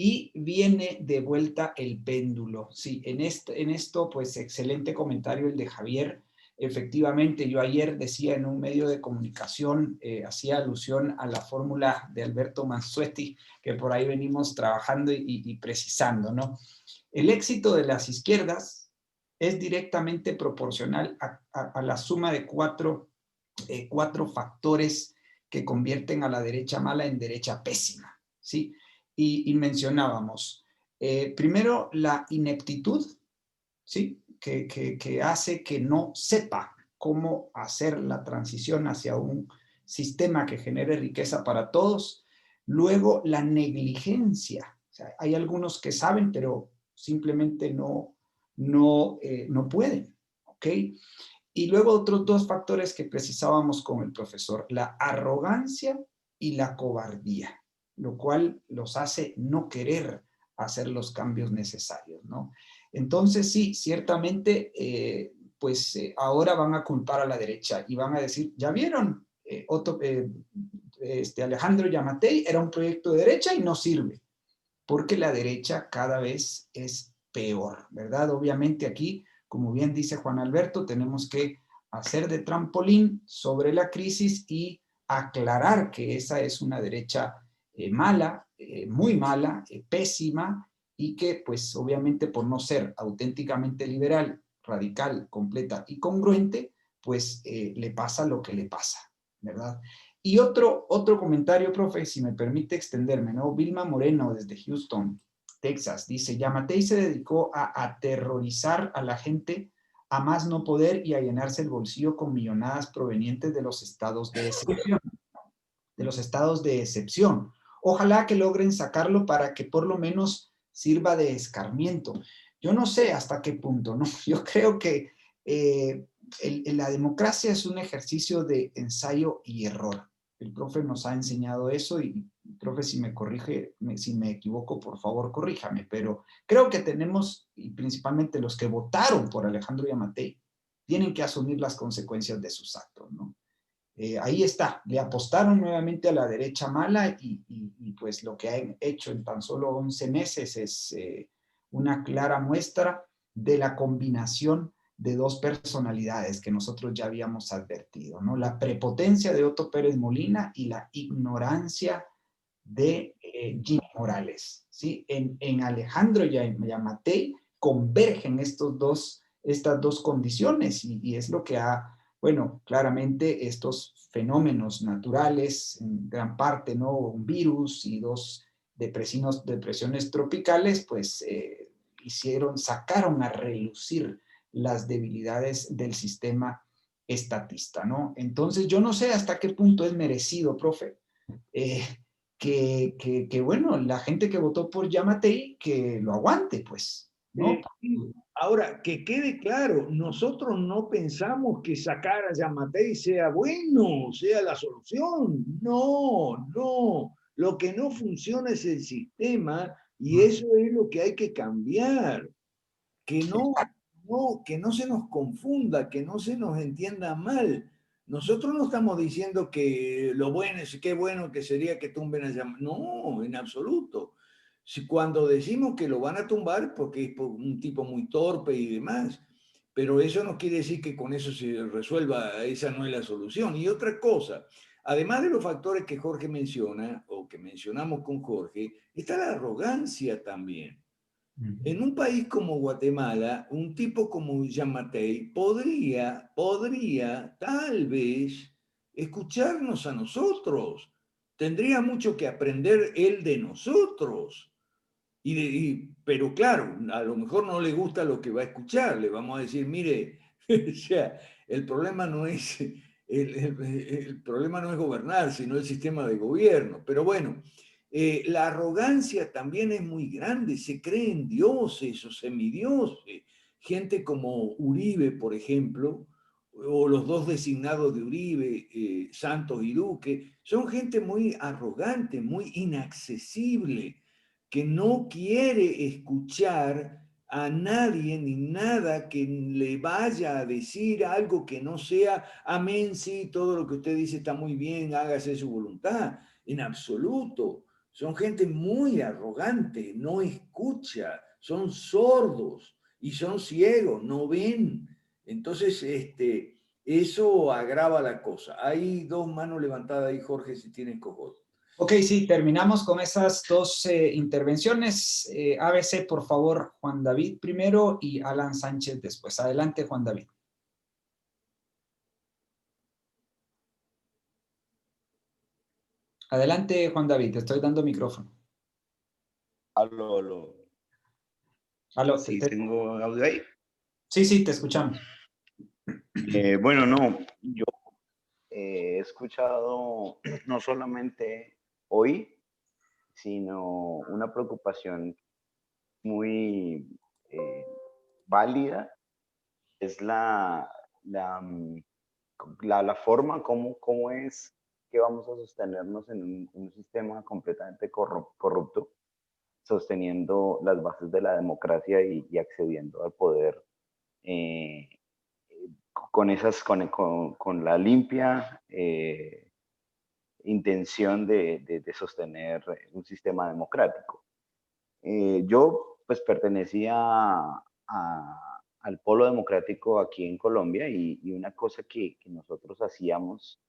Y viene de vuelta el péndulo. Sí, en esto, pues, excelente comentario el de Javier. Efectivamente, yo ayer decía en un medio de comunicación, hacía alusión a la fórmula de Alberto Mansuetti, que por ahí venimos trabajando y precisando, ¿no? El éxito de las izquierdas es directamente proporcional a la suma de cuatro factores que convierten a la derecha mala en derecha pésima, ¿sí? Y mencionábamos, primero, la ineptitud, ¿sí? Que hace que no sepa cómo hacer la transición hacia un sistema que genere riqueza para todos. Luego, la negligencia. O sea, hay algunos que saben, pero simplemente no pueden, ¿ok? Y luego otros dos factores que precisábamos con el profesor, la arrogancia y la cobardía, lo cual los hace no querer hacer los cambios necesarios, ¿no? Entonces, sí, ciertamente, ahora van a culpar a la derecha y van a decir, ¿ya vieron? Alejandro Yamatei era un proyecto de derecha y no sirve, porque la derecha cada vez es peor, ¿verdad? Obviamente aquí, como bien dice Juan Alberto, tenemos que hacer de trampolín sobre la crisis y aclarar que esa es una derecha mala, muy mala, pésima, y que pues obviamente por no ser auténticamente liberal, radical, completa y congruente, pues le pasa lo que le pasa, ¿verdad? Y otro comentario, profe, si me permite extenderme, ¿no? Vilma Moreno desde Houston, Texas, dice, Yamatei se dedicó a aterrorizar a la gente a más no poder y a llenarse el bolsillo con millonadas provenientes de los estados de excepción. Ojalá que logren sacarlo para que por lo menos sirva de escarmiento. Yo no sé hasta qué punto, ¿no? Yo creo que la democracia es un ejercicio de ensayo y error. El profe nos ha enseñado eso y, profe, si me corrige, si me equivoco, por favor, corríjame, pero creo que tenemos, y principalmente los que votaron por Alejandro Yamatei, tienen que asumir las consecuencias de sus actos, ¿no? Ahí está, le apostaron nuevamente a la derecha mala y pues lo que han hecho en tan solo 11 meses es una clara muestra de la combinación de dos personalidades que nosotros ya habíamos advertido, ¿no? La prepotencia de Otto Pérez Molina y la ignorancia de Jimmy Morales, ¿sí? En Alejandro Yamatei convergen estas dos condiciones y es lo que ha, bueno, claramente estos fenómenos naturales, en gran parte, ¿no? Un virus y dos depresiones tropicales, pues sacaron a relucir las debilidades del sistema estatista, ¿no? Entonces, yo no sé hasta qué punto es merecido, profe, bueno, la gente que votó por Yamatei, que lo aguante, pues, ¿no? Ahora, que quede claro, nosotros no pensamos que sacar a Yamatei sea bueno, sea la solución. No, no. Lo que no funciona es el sistema y eso es lo que hay que cambiar. Que no se nos confunda, que no se nos entienda mal. Nosotros no estamos diciendo que lo bueno es, qué bueno que sería que tumben a Yamatei. No, en absoluto. Si cuando decimos que lo van a tumbar porque es un tipo muy torpe y demás, pero eso no quiere decir que con eso se resuelva, esa no es la solución. Y otra cosa, además de los factores que Jorge menciona, o que mencionamos con Jorge, está la arrogancia también. En un país como Guatemala, un tipo como Yamatei podría tal vez escucharnos a nosotros. Tendría mucho que aprender él de nosotros. Pero claro, a lo mejor no le gusta lo que va a escuchar. Le vamos a decir, mire, o sea, el problema no es, el problema no es gobernar, sino el sistema de gobierno. Pero bueno, la arrogancia también es muy grande, se creen dioses o semidioses. gente como Uribe, por ejemplo, o los dos designados de Uribe, Santos y Duque, son gente muy arrogante, muy inaccesible, que no quiere escuchar a nadie ni nada que le vaya a decir algo que no sea, amén, sí, todo lo que usted dice está muy bien, hágase su voluntad. En absoluto. Son gente muy arrogante, no escucha, son sordos y son ciegos, no ven. Entonces, eso agrava la cosa. Hay dos manos levantadas ahí, Jorge, si tienes cojones. Ok, sí, terminamos con esas dos intervenciones. ABC, por favor, Juan David primero y Alan Sánchez después. Adelante, Juan David. Adelante, Juan David, te estoy dando micrófono. Aló, aló. Aló, Sí, tengo audio ahí. Sí, sí, te escuchamos. Bueno, no, yo he escuchado no solamente hoy, sino una preocupación muy válida, es la forma como es que vamos a sostenernos en un sistema completamente corrupto, sosteniendo las bases de la democracia y accediendo al poder con la limpia intención de sostener un sistema democrático. Yo pues pertenecía al polo democrático aquí en Colombia y una cosa que nosotros hacíamos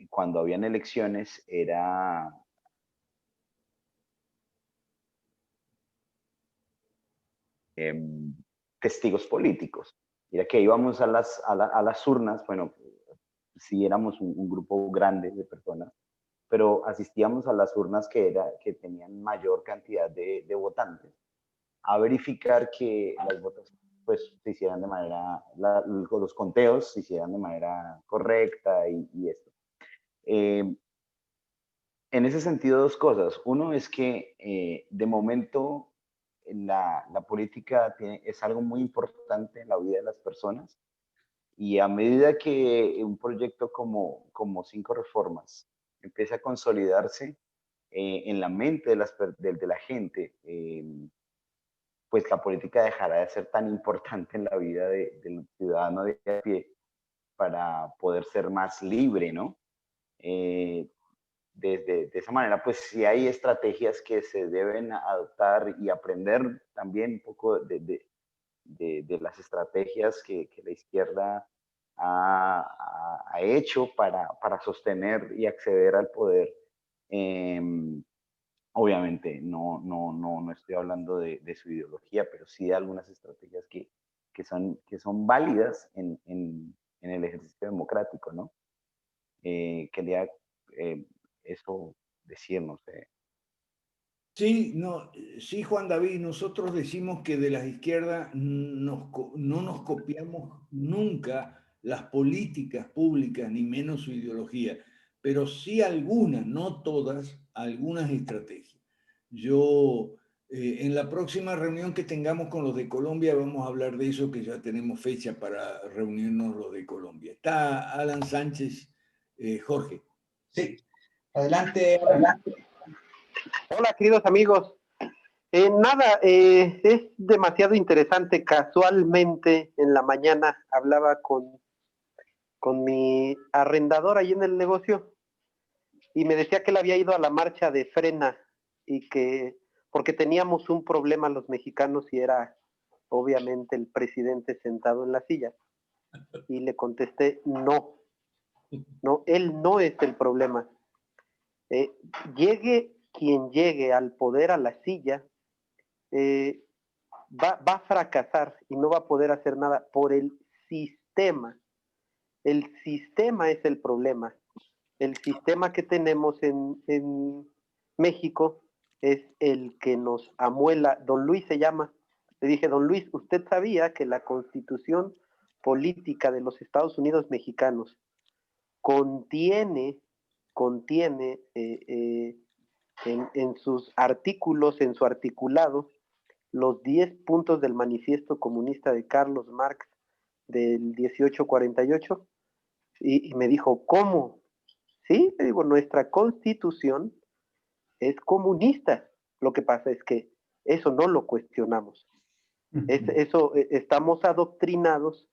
cuando habían elecciones era testigos políticos. Mira que íbamos a las urnas, bueno, sí éramos un grupo grande de personas, pero asistíamos a las urnas que tenían mayor cantidad de votantes, a verificar que las votaciones pues, se hicieran de manera, los conteos se hicieran de manera correcta y esto. En ese sentido, dos cosas. Uno es que de momento la política es algo muy importante en la vida de las personas y a medida que un proyecto como 5 reformas empieza a consolidarse en la mente de la gente, pues la política dejará de ser tan importante en la vida del ciudadano de a pie para poder ser más libre, ¿no? De esa manera, pues sí hay estrategias que se deben adoptar y aprender también un poco de las estrategias que la izquierda ha hecho para sostener y acceder al poder. Obviamente, no estoy hablando de su ideología, pero sí de algunas estrategias que son válidas en el ejercicio democrático, ¿no? Quería eso decir, no sé. Sí, no, sí, Juan David, nosotros decimos que de las izquierdas no nos copiamos nunca las políticas públicas, ni menos su ideología, pero sí algunas, no todas, algunas estrategias. Yo, en la próxima reunión que tengamos con los de Colombia, vamos a hablar de eso, que ya tenemos fecha para reunirnos los de Colombia. Está Alan Sánchez, Jorge. Sí, adelante. Hola, queridos amigos. Nada, es demasiado interesante. Casualmente, en la mañana hablaba con mi arrendador ahí en el negocio y me decía que él había ido a la marcha de Frena y que porque teníamos un problema los mexicanos y era obviamente el presidente sentado en la silla. Y le contesté, no, él no es el problema. Llegue quien llegue al poder, a la silla, va a fracasar y no va a poder hacer nada por el sistema. El sistema es el problema. El sistema que tenemos en México es el que nos amuela. Don Luis se llama. Le dije, don Luis, ¿usted sabía que la Constitución Política de los Estados Unidos Mexicanos contiene en sus artículos, en su articulado, los 10 puntos del manifiesto comunista de Carlos Marx del 1848 y me dijo, ¿cómo? Sí, le digo, nuestra constitución es comunista. Lo que pasa es que eso no lo cuestionamos. Estamos adoctrinados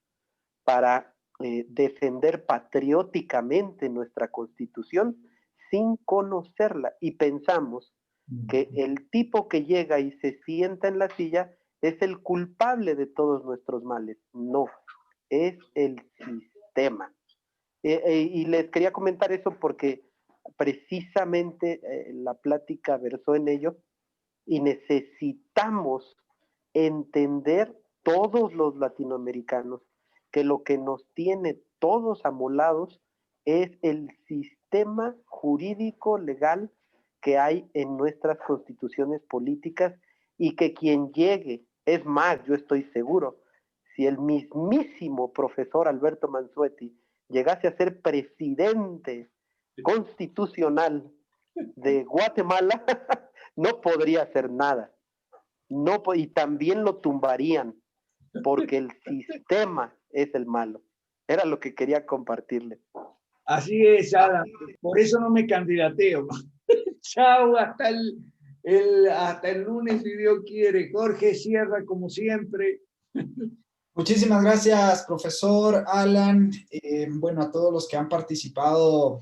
para defender patrióticamente nuestra constitución sin conocerla y pensamos que el tipo que llega y se sienta en la silla es el culpable de todos nuestros males. No, es el sistema. Y les quería comentar eso porque precisamente la plática versó en ello y necesitamos entender todos los latinoamericanos que lo que nos tiene todos amolados es el sistema jurídico legal que hay en nuestras constituciones políticas y que quien llegue, es más, yo estoy seguro, si el mismísimo profesor Alberto Mansuetti llegase a ser presidente constitucional de Guatemala, no podría hacer nada. No, y también lo tumbarían, porque el sistema es el malo. Era lo que quería compartirle. Así es, Adam. Por eso no me candidateo. Chao, hasta el lunes, si Dios quiere. Jorge, cierra como siempre. Muchísimas gracias, profesor Alan. Bueno, a todos los que han participado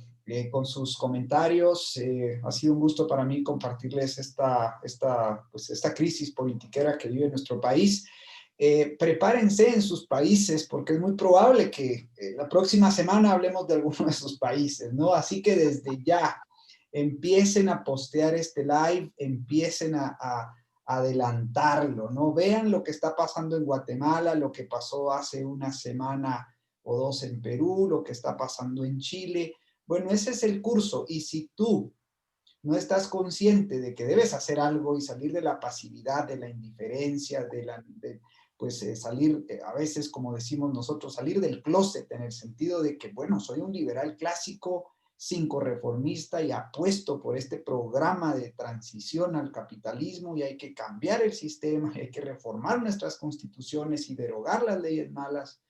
con sus comentarios, ha sido un gusto para mí compartirles esta crisis politiquera que vive nuestro país. Prepárense en sus países porque es muy probable que la próxima semana hablemos de alguno de sus países, ¿no? Así que desde ya empiecen a postear este live, empiecen a adelantarlo, ¿no? Vean lo que está pasando en Guatemala, lo que pasó hace una semana o dos en Perú, lo que está pasando en Chile. Bueno, ese es el curso y si tú no estás consciente de que debes hacer algo y salir de la pasividad, de la indiferencia, salir, a veces, como decimos nosotros, salir del closet en el sentido de que, bueno, soy un liberal clásico, sincorreformista y apuesto por este programa de transición al capitalismo y hay que cambiar el sistema, hay que reformar nuestras constituciones y derogar las leyes malas.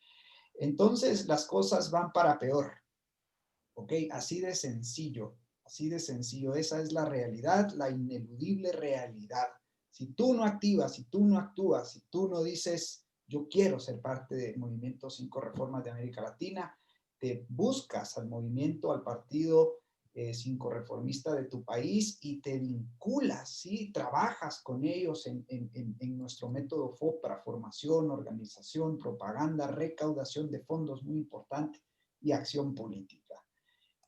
Entonces, las cosas van para peor. ¿Ok? Así de sencillo. Así de sencillo, esa es la realidad, la ineludible realidad. Si tú no activas, si tú no actúas, si tú no dices, yo quiero ser parte del movimiento 5 Reformas de América Latina, te buscas al movimiento, al partido 5 Reformista de tu país y te vinculas, ¿sí? Trabajas con ellos en nuestro método FOPRA, formación, organización, propaganda, recaudación de fondos, muy importante, y acción política.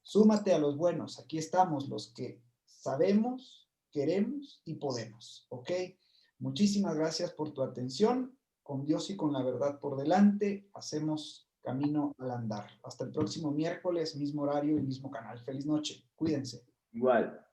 Súmate a los buenos, aquí estamos los que sabemos, queremos y podemos, ¿ok? Muchísimas gracias por tu atención, con Dios y con la verdad por delante, hacemos camino al andar. Hasta el próximo miércoles, mismo horario y mismo canal. Feliz noche, cuídense. Igual.